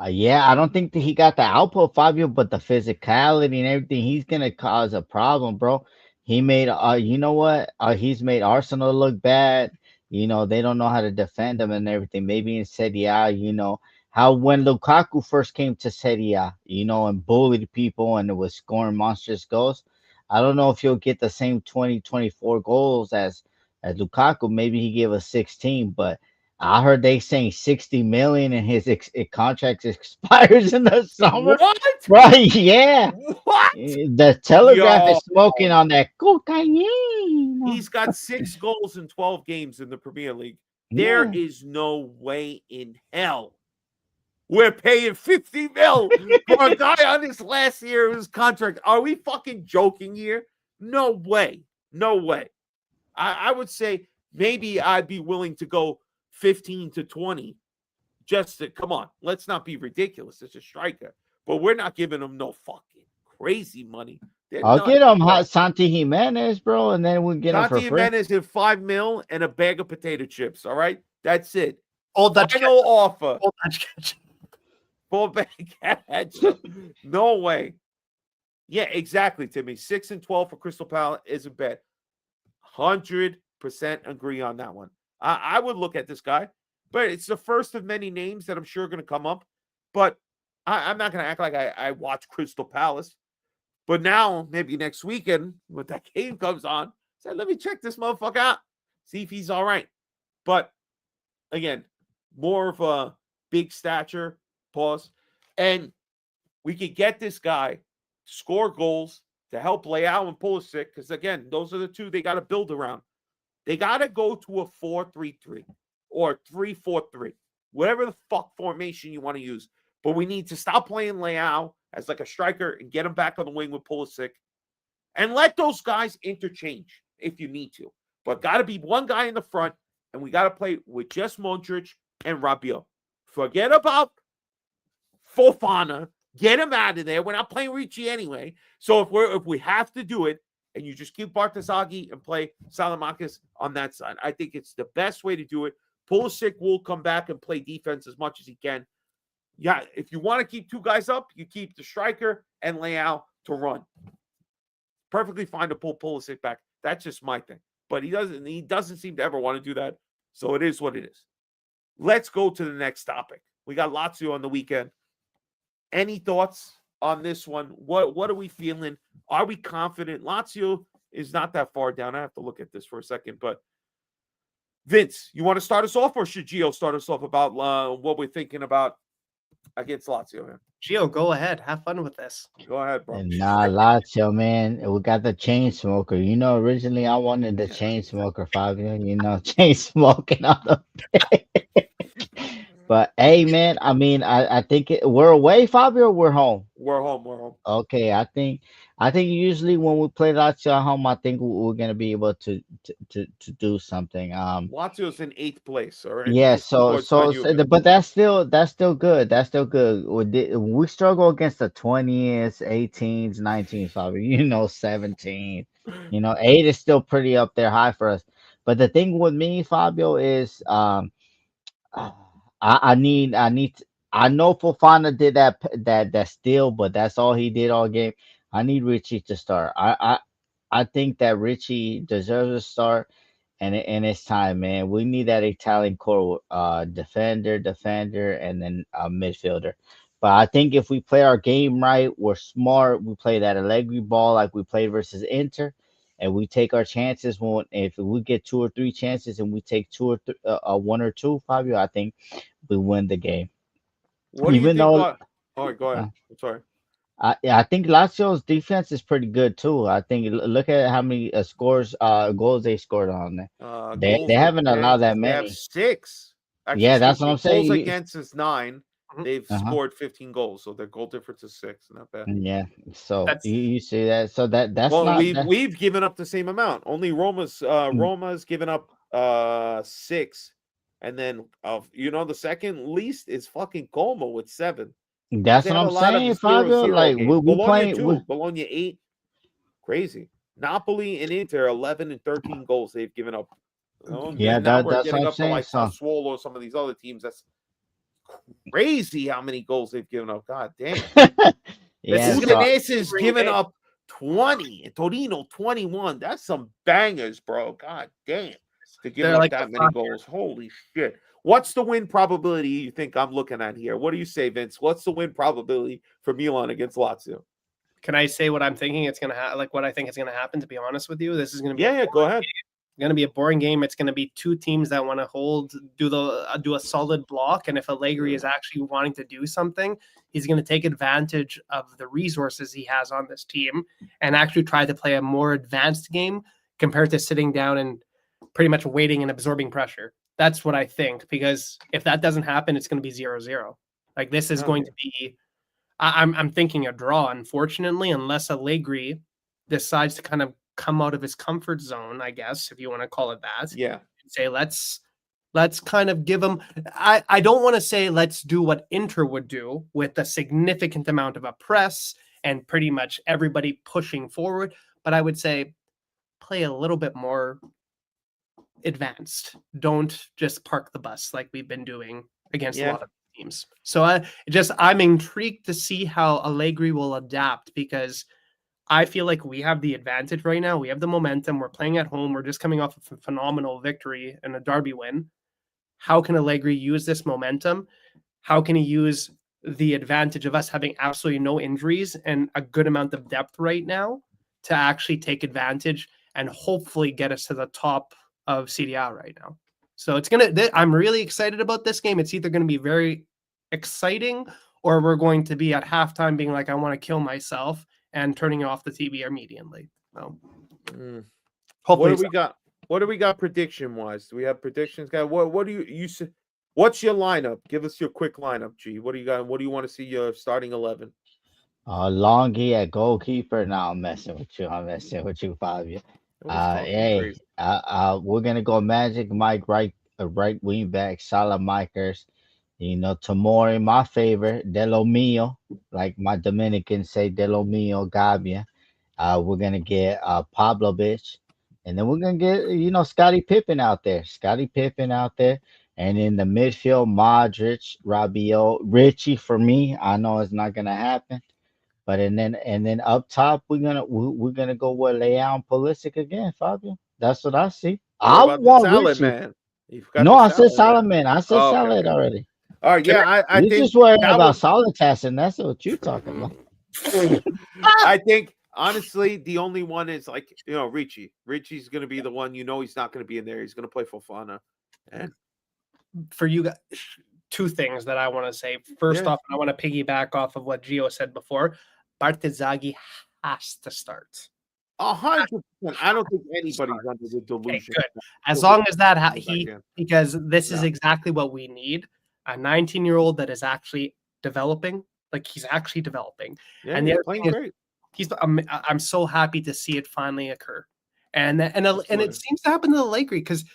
Yeah, I don't think that he got the output, Fabio, but the physicality and everything, he's gonna cause a problem, bro. He made you know what? He's made Arsenal look bad. They don't know how to defend him and everything. Maybe in Serie A, how when Lukaku first came to Serie A, and bullied people and it was scoring monstrous goals. I don't know if he'll get the same 2024 goals as Lukaku. Maybe he gave us 16, but I heard they saying 60 million and his contract expires in the summer. What? Right? Yeah. What? The Telegraph Yo. is smoking on that cocaine. He's got 6 goals in 12 games in the Premier League. There Yeah. is no way in hell we're paying 50 mil for a guy on his last year of his contract. Are we fucking joking here? No way. No way. I would say maybe I'd be willing to go 15 to 20 just to, come on, let's not be ridiculous. It's a striker, but we're not giving him no fucking crazy money. They're I'll not- get him Santi Jimenez, bro, and then we'll get him for Santi free. Jimenez in 5 mil and a bag of potato chips. All right, that's it. Old Dutch Final offer. Old Dutch ketchup. Full bag ketchup. No way. Yeah, exactly, Timmy. 6 and 12 for Crystal Palace isn't bad. 100% agree on that one. I would look at this guy, but it's the first of many names that I'm sure are going to come up. But I'm not going to act like I watch Crystal Palace. But now, maybe next weekend, when that game comes on, say, let me check this motherfucker out, see if he's all right. But again, more of a big stature, pause, and we could get this guy to score goals to help Leao and Pulisic, because again, those are the two they got to build around. They got to go to a 4-3-3 or 3-4-3, whatever the fuck formation you want to use. But we need to stop playing Leao as like a striker and get him back on the wing with Pulisic, and let those guys interchange if you need to. But got to be one guy in the front, and we got to play with just Modric and Rabiot. Forget about Fofana. Get him out of there. We're not playing Ricci anyway. So if we have to do it, and you just keep Bartosagi and play Salamakis on that side, I think it's the best way to do it. Pulisic will come back and play defense as much as he can. Yeah, if you want to keep 2 guys up, you keep the striker and Leao to run. Perfectly fine to pull Pulisic back. That's just my thing. But he doesn't seem to ever want to do that. So it is what it is. Let's go to the next topic. We got Lazio on the weekend. Any thoughts on this one? What are we feeling? Are we confident? Lazio is not that far down. I have to look at this for a second. But Vince, you want to start us off, or should Gio start us off about what we're thinking about against Lazio here? Gio, go ahead. Have fun with this. Go ahead, bro. And nah, Lazio, man. We got the chain smoker. Originally I wanted the chain smoker, Fabio. Chain smoking on the But hey, man, I mean, I think we're away, Fabio, or we're home. We're home. Okay, I think usually when we play Lazio at home, I think we're gonna be able to do something. Lazio's in 8th place, all right? Yeah, Just 2 points behind you. but that's still good. That's still good. We struggle against the 20s, 18s, 19s, Fabio. 17. 8 is still pretty up there high for us. But the thing with me, Fabio, is I know Fofana did that steal, but that's all he did all game. I need Richie to start. I think that Richie deserves a start, and it's time, man. We need that Italian core defender, and then a midfielder, But I think if we play our game right, we're smart. We play that Allegri ball like we played versus Inter, and we take our chances. When if we get 2 or 3 chances and we take one or two, Fabio, I think we win the game. What do you Even think? though All right, go ahead. uh, I'm sorry. I think Lazio's defense is pretty good too. I think look at how many goals they scored on there. They Goals haven't allowed against, that they have many. 6. Actually, Yeah, that's excuse what me. I'm saying. Goals against is 9. Mhm. They've Uh-huh. scored 15 goals, so their goal difference is 6. Not bad. Yeah. So That's you see that. So that's Well, not we've given up the same amount. Only Mm. Roma's given up 6, and then the second least is fucking Como with 7. Because That's they what had a I'm lot of saying, Fabio. 0-0 Like games. we Bologna playing. too. Bologna 8. Crazy. Napoli and Inter 11 and 13 goals they've given up. Yeah, And now we're that's what getting I'm up to saying. like So Sassuolo or some of these other teams. That's crazy how many goals they've given up. God damn. yeah. So Udinese is Bring giving game. up 20 and Torino 21. That's some bangers, bro. God damn. To give They're up like that the many top goals. Holy shit. What's the win probability you think I'm looking at here? What do you say, Vince? What's the win probability for Milan against Lazio? Can I say what I'm thinking it's gonna like what I think is gonna happen? To be honest with you, this is gonna be Yeah, go ahead. going to be a boring game. It's going to be two teams that want to do a solid block. And if Allegri is actually wanting to do something, he's going to take advantage of the resources he has on this team and actually try to play a more advanced game compared to sitting down and pretty much waiting and absorbing pressure. That's what I think, because if that doesn't happen, it's going to be 0-0. Like this is going to be, I'm thinking a draw, unfortunately, unless Allegri decides to kind of come out of his comfort zone, I guess, if you want to call it that. Yeah. And say, let's kind of give him, I don't want to say let's do what Inter would do with a significant amount of a press and pretty much everybody pushing forward, but I would say play a little bit more advanced. Don't just park the bus like we've been doing against a lot of teams. So I'm intrigued to see how Allegri will adapt, because I feel like we have the advantage right now. We have the momentum. We're playing at home. We're just coming off of a phenomenal victory and a derby win. How can Allegri use this momentum? How can he use the advantage of us having absolutely no injuries and a good amount of depth right now to actually take advantage and hopefully get us to the top of CDR right now? So I'm really excited about this game. It's either going to be very exciting or we're going to be at halftime being like, I want to kill myself, and turning off the TV immediately. So, What hopefully, do we got? What do we got prediction wise? Do we have predictions, guy? What do you say? What's your lineup? Give us your quick lineup, G. What do you got? What do you want to see your starting 11? Longy at goalkeeper. Now I'm messing with you. I'm messing with you, Fabio. Hey, we're gonna go Magic Mike right wing back, Salamakers. Tamori, my favorite, De Lo Mio, like my Dominicans say, De Lo Mio, Gabia. We're gonna get Pablo bitch, and then we're gonna get Scottie Pippen out there. And in the midfield, Modric, Rabiot, Richie for me. I know it's not gonna happen. But and then up top, we're gonna go with Leao and Pulisic again, Fabio. That's what I see. What I about the want salad Richie. man? You've got No, the I said salad man. Solomon. I said Oh, salad okay. already. All right, yeah, I You think just worried that about was. solid testing. That's what you're talking about. I think honestly, the only one is like Richie. Richie's going to be the one. He's not going to be in there. He's going to play Fofana. And for you guys, two things that I want to say. First off, I want to piggyback off of what Gio said before. Bartezaghi has to start. 100%. I don't think anybody's under the delusion. Okay, good. As long as that because this is exactly what we need. A 19-year-old that is actually developing. Like he's actually developing. Yeah, and the other playing thing great. I'm so happy to see it finally occur. And it seems to happen to Allegri, because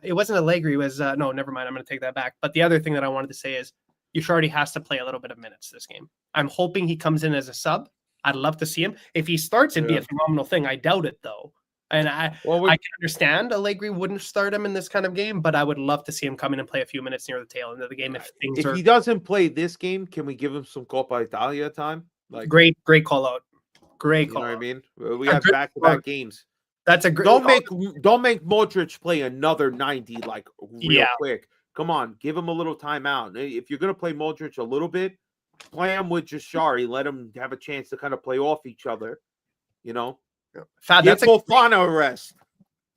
it wasn't Allegri. It was no, never mind. I'm going to take that back. But the other thing that I wanted to say is Yushardi has to play a little bit of minutes this game. I'm hoping he comes in as a sub. I'd love to see him. If he starts, it'd be a phenomenal thing. I doubt it, though. And I can understand Allegri wouldn't start him in this kind of game, but I would love to see him come in and play a few minutes near the tail end of the game. If he doesn't play this game, can we give him some Coppa Italia time? Like great call out. Great call. You know what I mean? We have back-to-back games. That's a great. Don't make Modric play another 90 like real quick. Come on, give him a little timeout. If you're gonna play Modric a little bit, play him with Jashari, let him have a chance to kind of play off each other. You know, Fad, get Fofana a rest.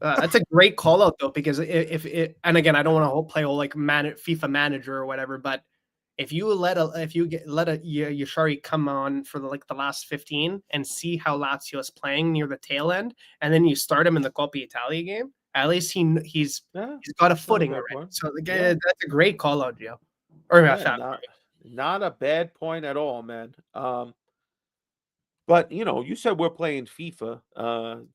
That's a great call out though, because if it, and again, I don't want to play like FIFA manager or whatever, but if you let Yashari come on for the last 15 and see how Lazio is playing near the tail end, and then you start him in the Coppa Italia game, at least he's got a footing already. Point. So that's a great call out, Joe. Or not a bad point at all, man. But you said we're playing FIFA.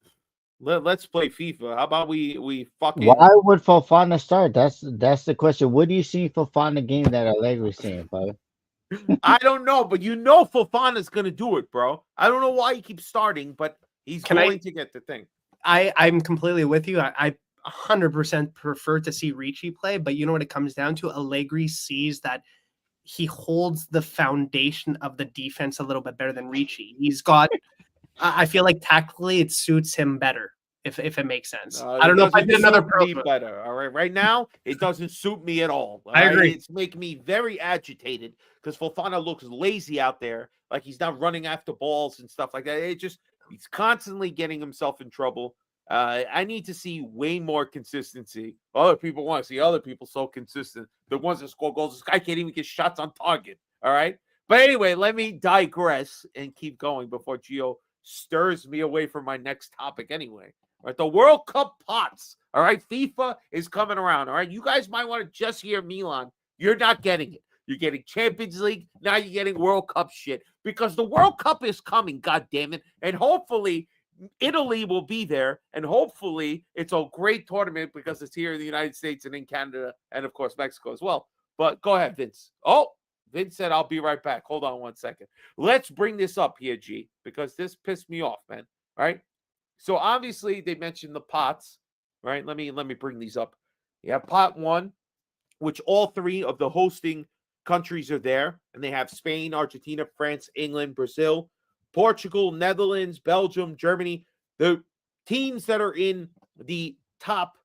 Let's play FIFA. How about we fucking? Why would Fofana start? That's the question. What do you see Fofana game that Allegri's seeing, bro? I don't know, but Fofana's gonna do it, bro. I don't know why he keeps starting, but he's going to get the thing. I'm completely with you. I 100% prefer to see Ricci play, but you know what it comes down to? Allegri sees that he holds the foundation of the defense a little bit better than Ricci. He's got. I feel like tactically it suits him better, if it makes sense. I don't know if I did another better. All right, right now it doesn't suit me at all. I agree. It's making me very agitated because Fofana looks lazy out there, like he's not running after balls and stuff like that. He's constantly getting himself in trouble. I need to see way more consistency. Other people want to see other people so consistent. The ones that score goals, this guy can't even get shots on target. All right, but anyway, let me digress and keep going before Gio stirs me away from my next topic anyway. All right, the World Cup pots. All right, FIFA is coming around. All right, you guys might want to just hear Milan. You're not getting it. You're getting Champions League. Now you're getting World Cup shit because the World Cup is coming, God damn it. And hopefully Italy will be there. And hopefully it's a great tournament because it's here in the United States and in Canada and, of course, Mexico as well. But go ahead, Vince. Oh, Vince said, I'll be right back. Hold on one second. Let's bring this up here, G, because this pissed me off, man. All right. So obviously they mentioned the pots, right? Let me bring these up. You have pot 1, which all 3 of the hosting countries are there. And they have Spain, Argentina, France, England, Brazil, Portugal, Netherlands, Belgium, Germany. The teams that are in the top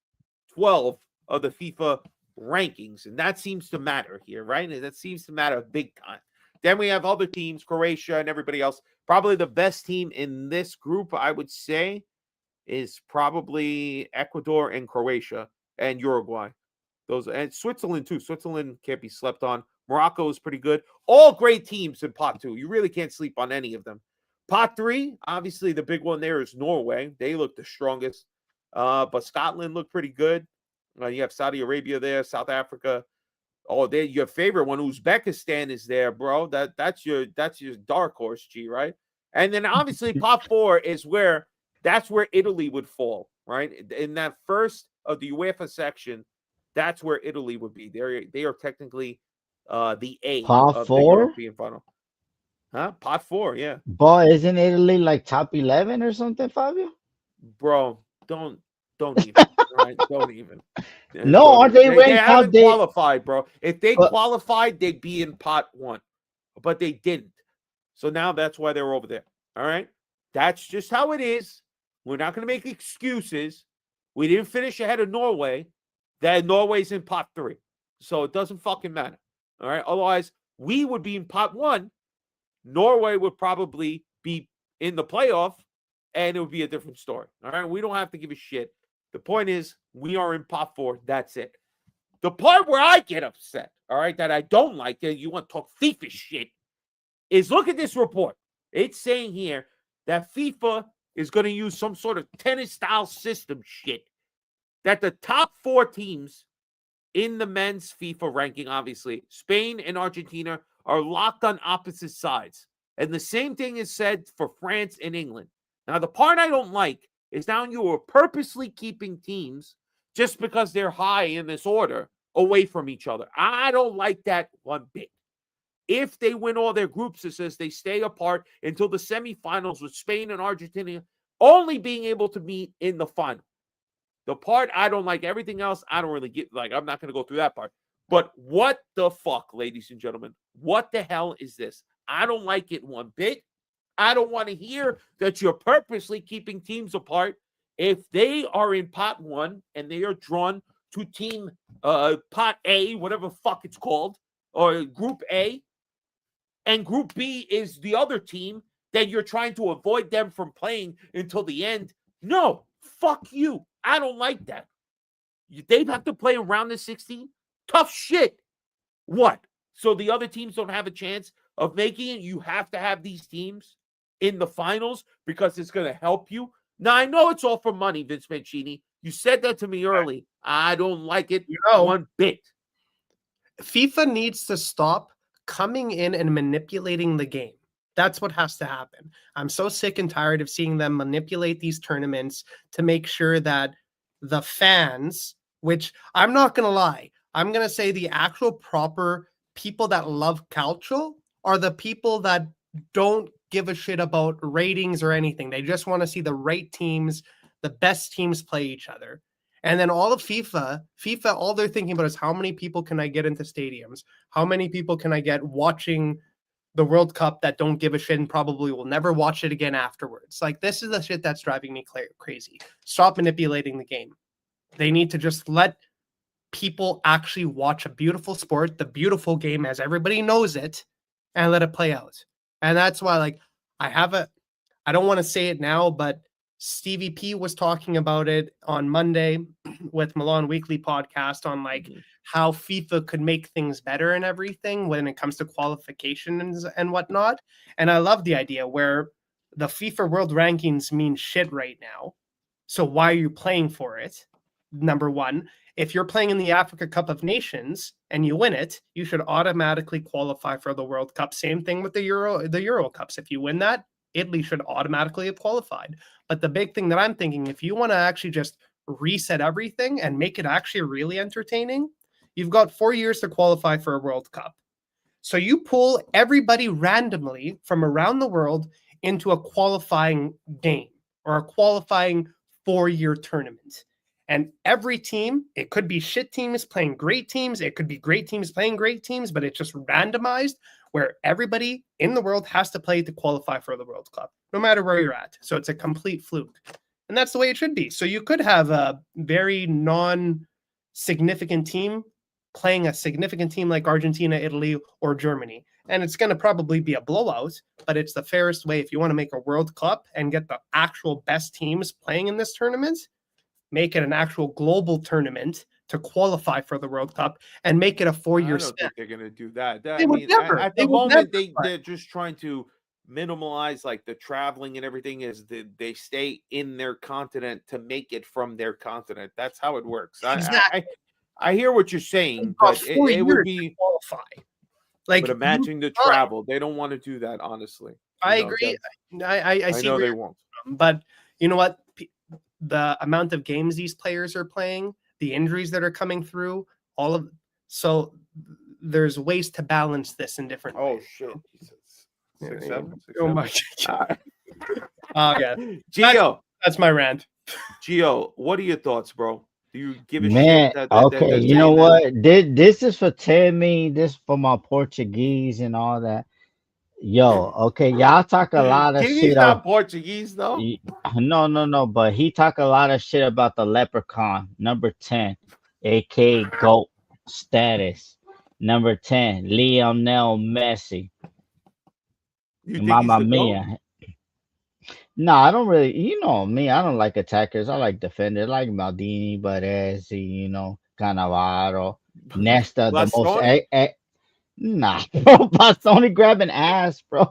12 of the FIFA rankings, and that seems to matter here, right? And that seems to matter big time. Then we have other teams, Croatia and everybody else. Probably the best team in this group, I would say, is probably Ecuador and Croatia and Uruguay. Those and Switzerland too. Switzerland can't be slept on. Morocco is pretty good. All great teams in pot 2. You really can't sleep on any of them. Pot 3, obviously the big one there is Norway. They look the strongest. But Scotland looked pretty good. You have Saudi Arabia there, South Africa. Oh, there your favorite one, Uzbekistan is there, bro. That's your dark horse, G, right? And then obviously pot 4 is where Italy would fall, right? In that first of the UEFA section, that's where Italy would be. They are technically the A pot of 4? the European final. Huh? Pot 4, yeah. But isn't Italy like top 11 or something, Fabio? Bro, don't even. Right? Don't even. No, aren't they ranked? They haven't qualified, bro. If they qualified, they'd be in pot 1, but they didn't. So now that's why they're over there. All right, that's just how it is. We're not going to make excuses. We didn't finish ahead of Norway. That Norway's in pot 3, so it doesn't fucking matter. All right. Otherwise, we would be in pot 1. Norway would probably be in the playoff, and it would be a different story. All right. We don't have to give a shit. The point is, we are in pot 4. That's it. The part where I get upset, all right, that I don't like, that you want to talk FIFA shit, is look at this report. It's saying here that FIFA is going to use some sort of tennis-style system shit, that the top 4 teams in the men's FIFA ranking, obviously, Spain and Argentina, are locked on opposite sides. And the same thing is said for France and England. Now, the part I don't like is now you are purposely keeping teams just because they're high in this order away from each other. I don't like that one bit. If they win all their groups, it says they stay apart until the semifinals with Spain and Argentina only being able to meet in the final. The part I don't like, everything else, I don't really get, like, I'm not going to go through that part. But what the fuck, ladies and gentlemen? What the hell is this? I don't like it one bit. I don't want to hear that you're purposely keeping teams apart. If they are in pot 1 and they are drawn to team pot A, whatever fuck it's called, or group A, and Group B is the other team, then you're trying to avoid them from playing until the end. No, fuck you. I don't like that. They have to play around the 16. Tough shit. What? So the other teams don't have a chance of making it? You have to have these teams in the finals because it's going to help you. Now, I know it's all for money, Vince Mancini. You said that to me early. I don't like it one bit. FIFA needs to stop coming in and manipulating the game. That's what has to happen. I'm so sick and tired of seeing them manipulate these tournaments to make sure that the fans, which I'm not going to lie, I'm going to say the actual proper people that love calcio are the people that don't give a shit about ratings or anything. They just want to see the right teams, the best teams play each other. And then all of FIFA, all they're thinking about is how many people can I get into stadiums? How many people can I get watching the World Cup that don't give a shit and probably will never watch it again afterwards? Like, this is the shit that's driving me crazy. Stop manipulating the game. They need to just let people actually watch a beautiful sport, the beautiful game as everybody knows it, and let it play out. And that's why, like, I don't want to say it now, but Stevie P was talking about it on Monday with Milan Weekly podcast on like how FIFA could make things better and everything when it comes to qualifications and whatnot. And I love the idea where the FIFA world rankings mean shit right now. So why are you playing for it? Number one, if you're playing in the Africa Cup of Nations and you win it, you should automatically qualify for the World Cup. Same thing with the Euro Cups. If you win that, Italy should automatically have qualified. But the big thing that I'm thinking, if you want to actually just reset everything and make it actually really entertaining, you've got 4 years to qualify for a World Cup. So you pull everybody randomly from around the world into a qualifying game or a qualifying 4-year tournament. And every team, it could be shit teams playing great teams. It could be great teams playing great teams, but it's just randomized where everybody in the world has to play to qualify for the World Cup, no matter where you're at. So it's a complete fluke. And that's the way it should be. So you could have a very non-significant team playing a significant team like Argentina, Italy, or Germany. And it's going to probably be a blowout, but it's the fairest way. If you want to make a World Cup and get the actual best teams playing in this tournament, make it an actual global tournament to qualify for the World Cup and make it a 4-year span. I don't think they're going to do that. They would never. At the moment, they're just trying to minimize like the traveling and everything is they stay in their continent to make it from their continent. That's how it works. Exactly. I hear what you're saying, but it would be qualify. Like, but imagine the travel. They don't want to do that, honestly. I agree. I see. Know they won't. But you know what? The amount of games these players are playing, the injuries that are coming through, so there's ways to balance this in different ways. Oh shit. Jesus. 6-7. Oh my God. Yeah. Gio. That's my rant. Gio, what are your thoughts, bro? Do you give a shit? That, okay, you know what? This is for Timmy. This for my Portuguese and all that. Yo, okay, y'all talk a lot of shit. Not Portuguese, though. No. But he talk a lot of shit about the Leprechaun, number 10, aka GOAT status. Number 10, Lionel Messi. Mamma mia. No, I don't really. You know me. I don't like attackers. I like defenders. I like Maldini, Baresi, Cannavaro, Nesta, the most. Nah, bro, Bastoni grabbing ass, bro.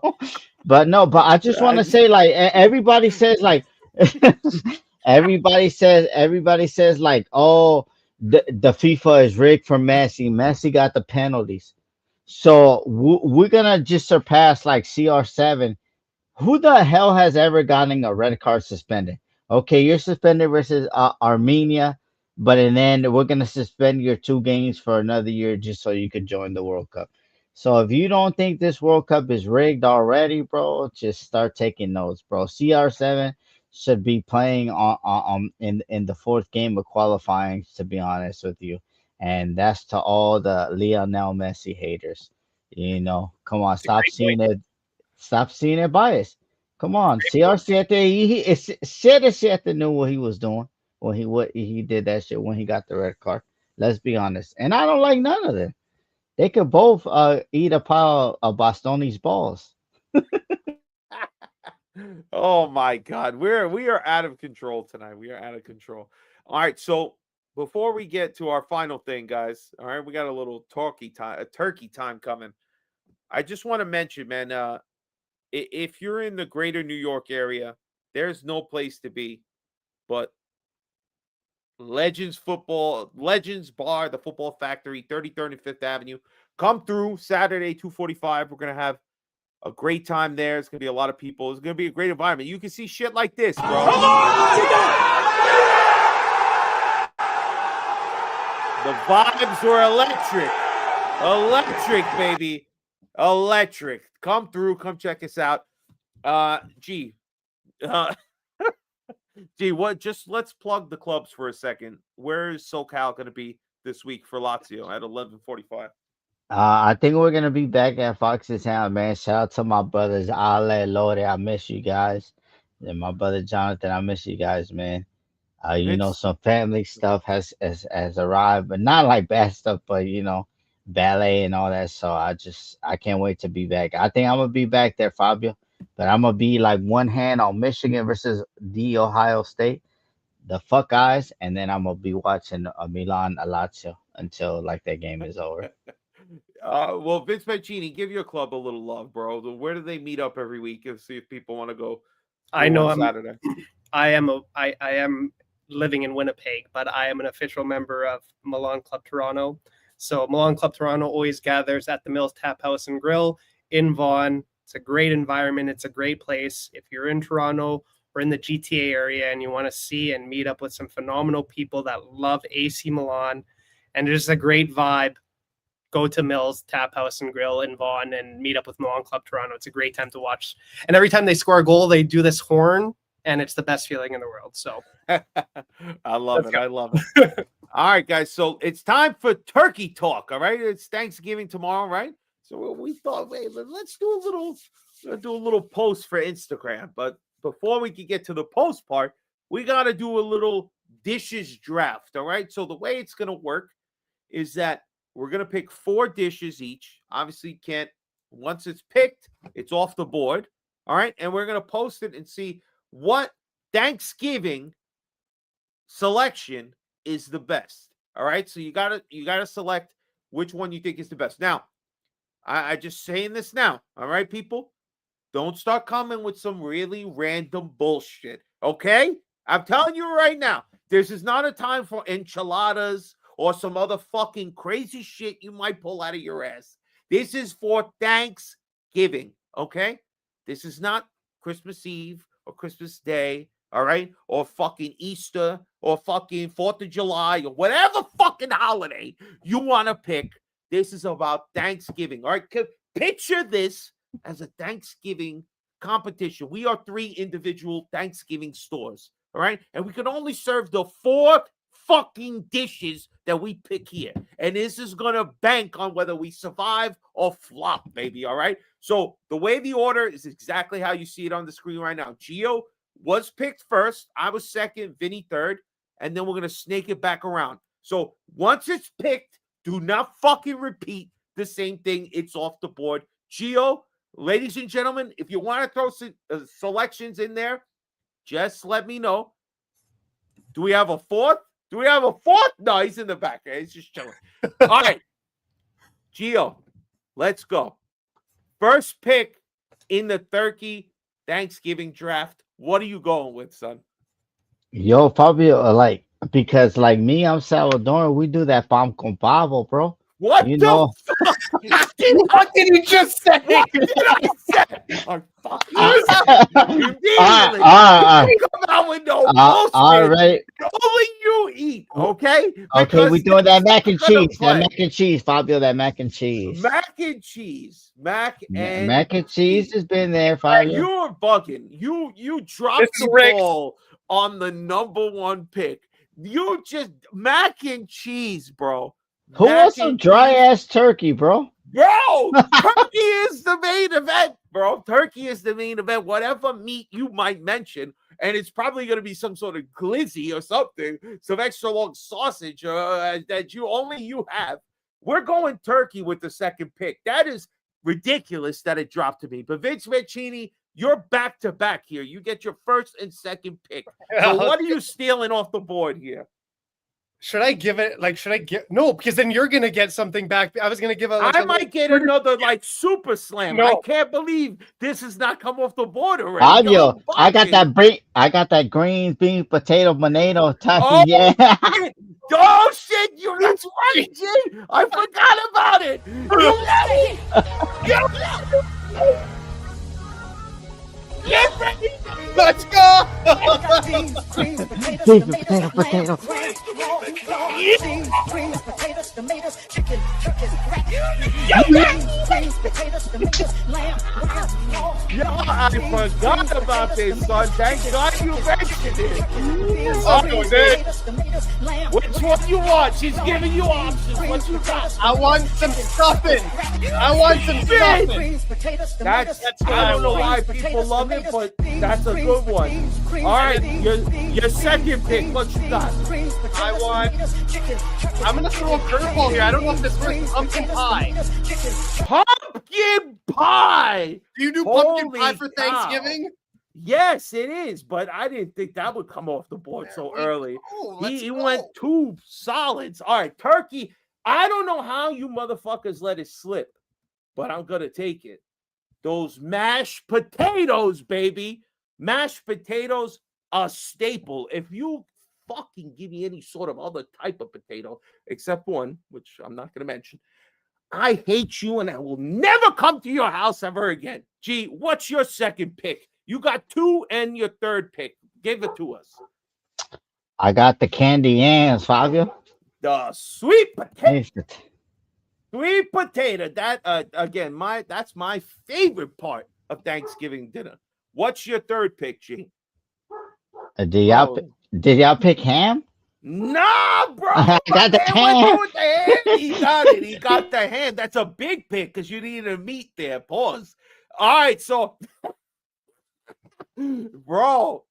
But I just want to say, like, everybody says, like, everybody says, like, oh, the FIFA is rigged for Messi. Messi got the penalties, so we're gonna just surpass like CR7. Who the hell has ever gotten a red card suspended? Okay, you're suspended versus Armenia. But then we're gonna suspend your 2 games for another year just so you can join the World Cup. So if you don't think this World Cup is rigged already, bro, just start taking notes, bro. CR7 should be playing in the 4th game of qualifying, to be honest with you. And that's to all the Lionel Messi haters. Come on, stop seeing it biased. Come on, CR7 CR7 knew what he was doing. When he did that shit when he got the red card. Let's be honest. And I don't like none of them. They could both eat a pile of Bostoni's balls. Oh my God, we are out of control tonight. We are out of control. All right, so before we get to our final thing, guys, all right, we got a little turkey time coming. I just want to mention, man, if you're in the greater New York area, there's no place to be but Legends Bar, the Football Factory, 33rd and 5th Avenue. Come through Saturday, 2:45. We're gonna have a great time there. It's gonna be a lot of people. It's gonna be a great environment. You can see shit like this, bro. The vibes were electric. Electric, baby. Electric. Come through. Come check us out. Gee. Gee, let's plug the clubs for a second. Where is SoCal gonna be this week for Lazio at 11:45? I think we're gonna be back at Fox's Town, man. Shout out to my brothers Ale, Lore, I miss you guys. And my brother Jonathan, I miss you guys, man. Vince, Some family stuff has arrived, but not like bad stuff, but ballet and all that. So I can't wait to be back. I think I'm gonna be back there, Fabio, but I'm gonna be like one hand on Michigan versus the Ohio State, the fuck eyes, and then I'm gonna be watching Milan Lazio until like that game is over. well, Vince Mancini, give your club a little love, bro. Where do they meet up every week and see if people want to go I know on Saturday? I am living in Winnipeg, but I am an official member of Milan Club Toronto. So Milan Club Toronto always gathers at the Mills Tap House and Grill in Vaughan. It's a great environment. It's a great place. If you're in Toronto or in the GTA area and you want to see and meet up with some phenomenal people that love AC Milan and just a great vibe, go to Mills Tap House and Grill in Vaughan and meet up with Milan Club Toronto. It's a great time to watch. And every time they score a goal, they do this horn, and it's the best feeling in the world. So I love it. I love it. All right, guys. So it's time for turkey talk. All right. It's Thanksgiving tomorrow, right? So we thought, wait, let's do a little post for Instagram. But before we can get to the post part, we got to do a little dishes draft. All right. So the way it's going to work is that we're going to pick 4 dishes each. Obviously, once it's picked, it's off the board. All right. And we're going to post it and see what Thanksgiving selection is the best. All right. So you gotta select which one you think is the best. Now, I just saying this now. All right, people. Don't start coming with some really random bullshit. Okay? I'm telling you right now, this is not a time for enchiladas or some other fucking crazy shit you might pull out of your ass. This is for Thanksgiving. Okay? This is not Christmas Eve or Christmas Day, all right? Or fucking Easter or fucking 4th of July or whatever fucking holiday you want to pick. This is about Thanksgiving, all right? Picture this as a Thanksgiving competition. We are 3 individual Thanksgiving stores, all right? And we can only serve the 4 fucking dishes that we pick here. And this is going to bank on whether we survive or flop, baby, all right? So the way the order is exactly how you see it on the screen right now. Gio was picked first. I was second, Vinny third. And then we're going to snake it back around. So once it's picked, do not fucking repeat the same thing. It's off the board. Gio, ladies and gentlemen, if you want to throw some selections in there, just let me know. Do we have a 4th? Do we have a 4th? No, he's in the back. He's just chilling. All right. Gio, let's go. First pick in the turkey Thanksgiving draft. What are you going with, son? Yo, Fabio, because like me, I'm Salvadoran. We do that pan con pavo, bro. What You the know, fuck? What did he just say? What did I say? Oh, fuck you. Immediately. You come out with no bullshit. all right. Only you eat, okay? Okay, we doing that mac and I'm gonna cheese. play. That mac and cheese, Fabio. That mac and cheese. Mac and cheese. Mac and Cheese has been there, Fabio. You're bugging. You dropped This is the rigged. ball on the number 1 pick. You just mac and cheese, bro. Who Mac wants some and dry cheese. ass turkey, bro? Bro, turkey is the main event, bro. Turkey is the main event. Whatever meat you might mention, and it's probably going to be some sort of glizzy or something, some extra long sausage that you have. we're going turkey with the second pick. That is ridiculous that it dropped to me. But Vince Mancini, you're back to back here. You get your first and second pick. So what are you stealing off the board here? Should I give it? Like, should I give? No, because then you're gonna get something back. I was gonna give it. Like, I might get another like super slam. No. I can't believe this has not come off the board already. Fabio, I got that green bean potato bonito tacky. Oh, Yeah. shit. Oh shit! That's right, G. I forgot about it. Get ready. Let's go. Potato. Yo, I forgot about this, son. Thank God you mentioned it. Oh, dude. Which one you want? She's giving you options. What you got? I want some stuffing. I want some stuffing. That's I don't know why people love it, but that's a good one. All right, your second pick. What you got? I want. I'm gonna throw a curveball here. I don't know if this works. Pumpkin pie. Pumpkin pie. Do you do pumpkin Holy pie for cow. Thanksgiving? Yes, it is, but I didn't think that would come off the board so early. He went 2 solids. All right, turkey. I don't know how you motherfuckers let it slip, but I'm gonna take it. Those mashed potatoes, baby. Mashed potatoes, a staple. If you fucking give me any sort of other type of potato, except one, which I'm not gonna mention, I hate you and I will never come to your house ever again. Gee, what's your second pick? You got 2 and your third pick. Give it to us. I got the candy yams, Fabio. The sweet potato. Sweet potato. That again, that's my favorite part of Thanksgiving dinner. What's your third pick, G? Did y'all pick ham? Nah, bro. I got the ham. With the ham. He got it. He got the ham. That's a big pick because you needed a meat there. Pause. All right, so bro.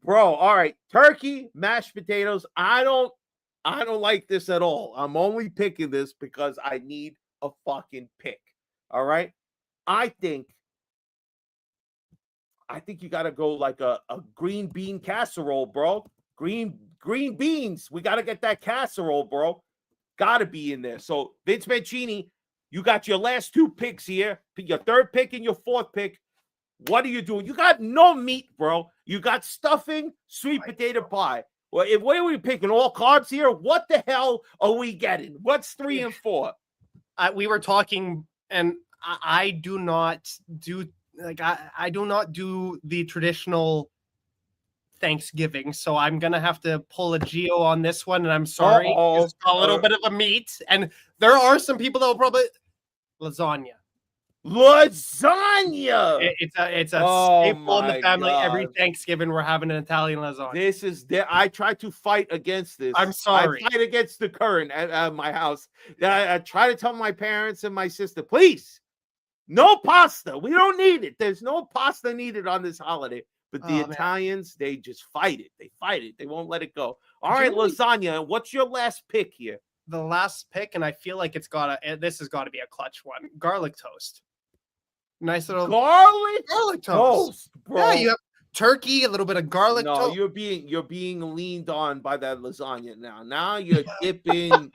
All right, turkey, mashed potatoes. I don't like this at all. I'm only picking this because I need a fucking pick. All right, I think you got to go like a green bean casserole, bro. Green beans. We got to get that casserole, bro. Got to be in there. So Vince Mancini, you got your last 2 picks here. Your third pick and your fourth pick. What are you doing? You got no meat, bro. You got stuffing, sweet potato pie. Well, what are we picking? All carbs here? What the hell are we getting? What's 3 and 4? We were talking, and I do not do I do not do the traditional Thanksgiving, so I'm gonna have to pull a Geo on this one, and I'm sorry. It's a little bit of a meat, and there are some people that will probably lasagna. Lasagna. It's a staple in the family. God. Every Thanksgiving, we're having an Italian lasagna. This is I try to fight against this. I'm sorry. I fight against the current at my house. I try to tell my parents and my sister, please, no pasta. We don't need it. There's no pasta needed on this holiday. But the Italians, they just fight it. They fight it. They won't let it go. All right, lasagna. What's your last pick here? The last pick, and I feel like this has got to be a clutch one. Garlic toast. Nice little garlic toast, bro. Yeah, you have turkey, a little bit of garlic toast. No, you're being leaned on by that lasagna now. Now you're dipping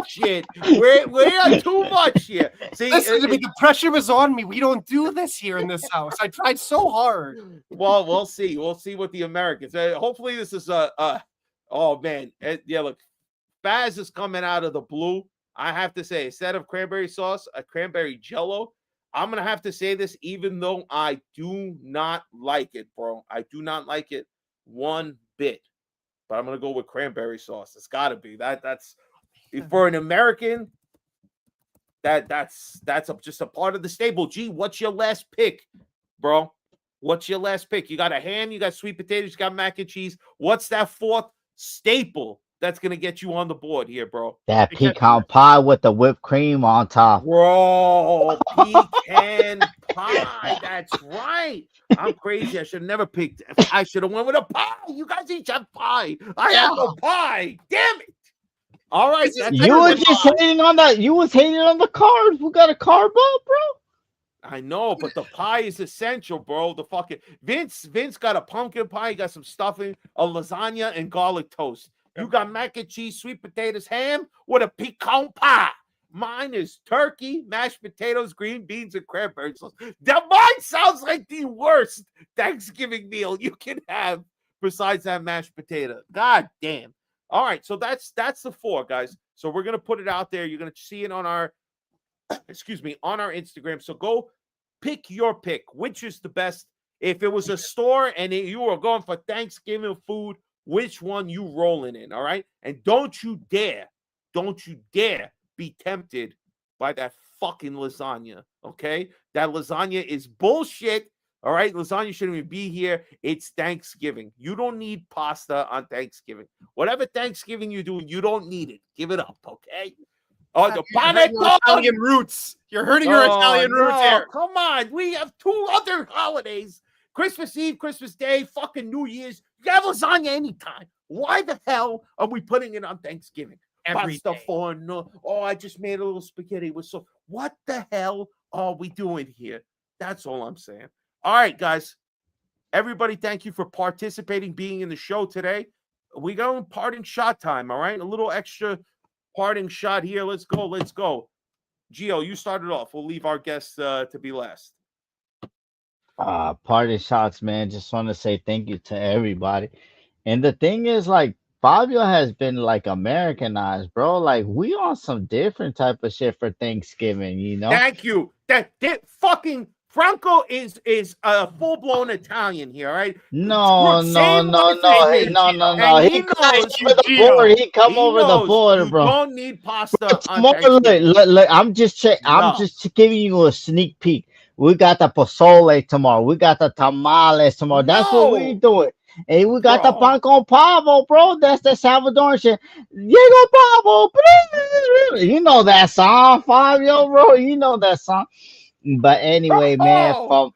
shit. We're too much here. See, listen to me, the pressure was on me. We don't do this here in this house. I tried so hard. Well, we'll see. We'll see what the Americans. Hopefully, this is oh man, yeah. Look, Baz is coming out of the blue. I have to say, instead of cranberry sauce, a cranberry jello. I'm going to have to say this, even though I do not like it, bro. I do not like it one bit. But I'm going to go with cranberry sauce. It's got to be. That's for an American, that's just a part of the stable. Gee, what's your last pick, bro? What's your last pick? You got a ham, you got sweet potatoes, you got mac and cheese. What's that fourth staple that's going to get you on the board here, bro? That pecan pie with the whipped cream on top. Bro, pecan pie. That's right. I'm crazy. I should have never picked. I should have went with a pie. You guys each have pie. I have a pie. Damn it. All right, This is that's You better was than just mine. hating on that. You was hating on the carbs. We got a carb up, bro. I know, but the pie is essential, bro. The fucking Vince got a pumpkin pie, he got some stuffing, a lasagna, and garlic toast. You got mac and cheese, sweet potatoes, ham with a pecan pie. Mine is turkey, mashed potatoes, green beans, and cranberry sauce. That mine sounds like the worst Thanksgiving meal you can have besides that mashed potato. God damn. All right, so that's the 4, guys. So we're gonna put it out there. You're gonna see it on our on our Instagram. So go pick your pick. Which is the best? If it was a store and you were going for Thanksgiving food, which one you rolling in? All right. And don't you dare be tempted by that fucking lasagna. Okay. That lasagna is bullshit. All right. Lasagna shouldn't even be here. It's Thanksgiving. You don't need pasta on Thanksgiving. Whatever Thanksgiving you're doing, you don't need it. Give it up. Okay. Oh, the You're hurting your panettone. Italian roots. You're hurting your Italian roots here. Come on. We have 2 other holidays. Christmas Eve, Christmas Day, fucking New Year's. You can have lasagna anytime. Why the hell are we putting it on Thanksgiving? Every Pasta day. forno. Oh, I just made a little spaghetti with so. What the hell are we doing here? That's all I'm saying. All right, guys. Everybody, thank you for participating, being in the show today. We go in parting shot time, all right? A little extra parting shot here. Let's go. Gio, you started off. We'll leave our guests to be last. Party shots, man. Just want to say thank you to everybody. And the thing is, like, Fabio has been like Americanized, bro. Like, we on some different type of shit for Thanksgiving, you know? Thank you. That fucking Franco is a full-blown Italian here, all right? No, Same no. life as me. No. And He come knows over the border. He come he over the knows border, you bro. don't need pasta on Tomorrow, Thanksgiving. look, I'm just No. giving you a sneak peek. We got the pozole tomorrow. We got the tamales tomorrow. That's what we No. doing. Hey, we got the Bro. pan con pavo, bro. That's the Salvadoran shit. Diego Pavo, please. You know that song, Fabio, bro. You know that song. But anyway, man, Oh.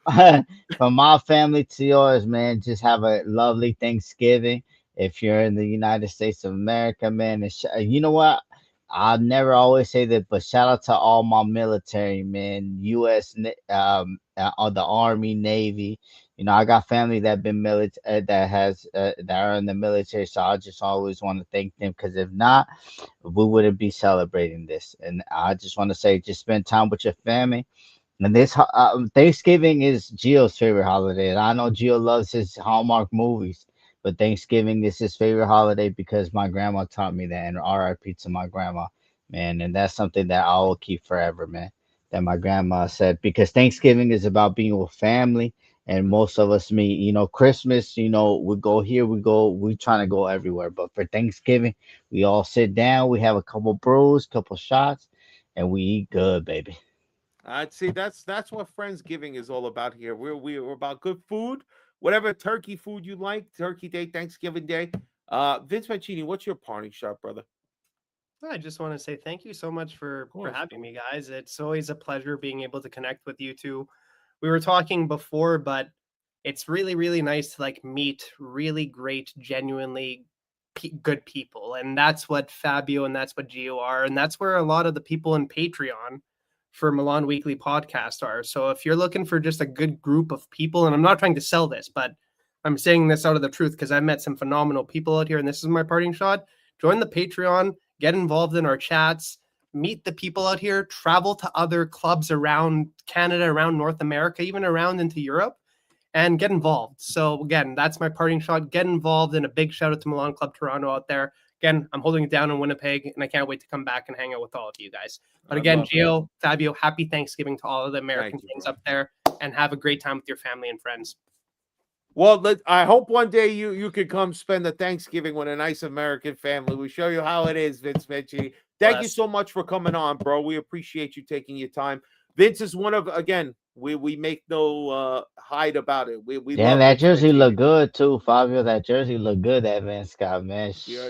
from my family to yours, man, just have a lovely Thanksgiving. If you're in the United States of America, man, and you know what? I'll never always say that, but shout out to all my military, man, U.S. On the Army, Navy. You know, I got family that been military that are in the military, so I just always want to thank them because if not, we wouldn't be celebrating this. And I just want to say, just spend time with your family. And this Thanksgiving is Gio's favorite holiday, and I know Gio loves his Hallmark movies, but Thanksgiving is his favorite holiday because my grandma taught me that. And R.I.P. to my grandma, man. And that's something that I will keep forever, man. That my grandma said because Thanksgiving is about being with family, and most of us meet. You know, Christmas, you know, we go here, we trying to go everywhere, but for Thanksgiving, we all sit down, we have a couple brews, couple shots, and we eat good, baby. I'd say that's what Friendsgiving is all about here. We're about good food, whatever turkey food you like, Turkey Day, Thanksgiving Day. Vince Mancini, what's your parting shot, brother? I just want to say thank you so much for course. having me, guys. It's always a pleasure being able to connect with you two. We were talking before, but it's really, really nice to like meet really great, genuinely good people. And that's what Fabio and that's what Gio are. And that's where a lot of the people in Patreon for Milan Weekly Podcast are. So if you're looking for just a good group of people, and I'm not trying to sell this, but I'm saying this out of the truth because I've met some phenomenal people out here, and this is my parting shot. Join the Patreon, get involved in our chats, meet the people out here, travel to other clubs around Canada, around North America, even around into Europe, and get involved. So again, that's my parting shot. Get involved, and a big shout out to Milan Club Toronto out there. Again, I'm holding it down in Winnipeg, and I can't wait to come back and hang out with all of you guys. But again, Gio, Fabio, happy Thanksgiving to all of the American fans up there, and have a great time with your family and friends. Well, I hope one day you could come spend the Thanksgiving with a nice American family. We show you how it is, Vince Mancini. Thank you so much for coming on, bro. We appreciate you taking your time. Vince is one of, again, we make no hide about it. We Damn, love that Vince jersey Mancini. look good too, Fabio. That jersey look good, that Vince Scott, man. Yeah.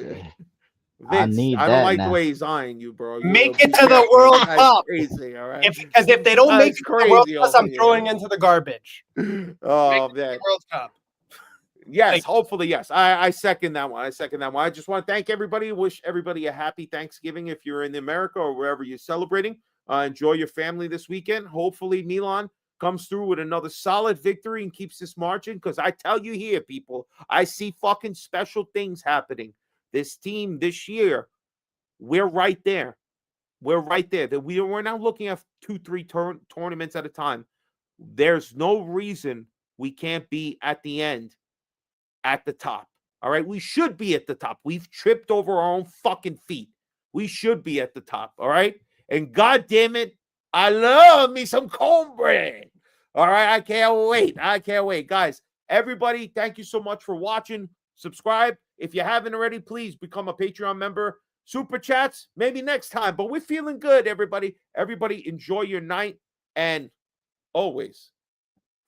I Vince, need I that don't like now. the way he's eyeing you, bro. Make it to the World Cup. Crazy, all right? Because if they don't make it to the World Cup, I'm throwing into the garbage. Oh, Make it to man. the World Cup. Yes, hopefully, yes. I second that one. I second that one. I just want to thank everybody. Wish everybody a happy Thanksgiving if you're in America or wherever you're celebrating. Enjoy your family this weekend. Hopefully, Milan comes through with another solid victory and keeps this margin. Because I tell you here, people, I see fucking special things happening. This team this year, we're right there. We're right there. That we're now looking at 2-3 tournaments at a time. There's no reason we can't be at the end, at the top. All right. We should be at the top. We've tripped over our own fucking feet. We should be at the top. All right. And God damn it, I love me some cornbread. All right. I can't wait. I can't wait. Guys, everybody, thank you so much for watching. Subscribe. If you haven't already, please become a Patreon member. Super chats, maybe next time. But we're feeling good, everybody. Everybody, enjoy your night. And always,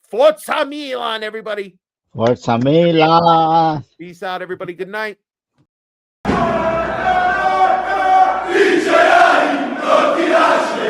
Forza Milan, everybody. Forza Milan. Peace out, everybody. Good night. Vincerai, non ti lascio.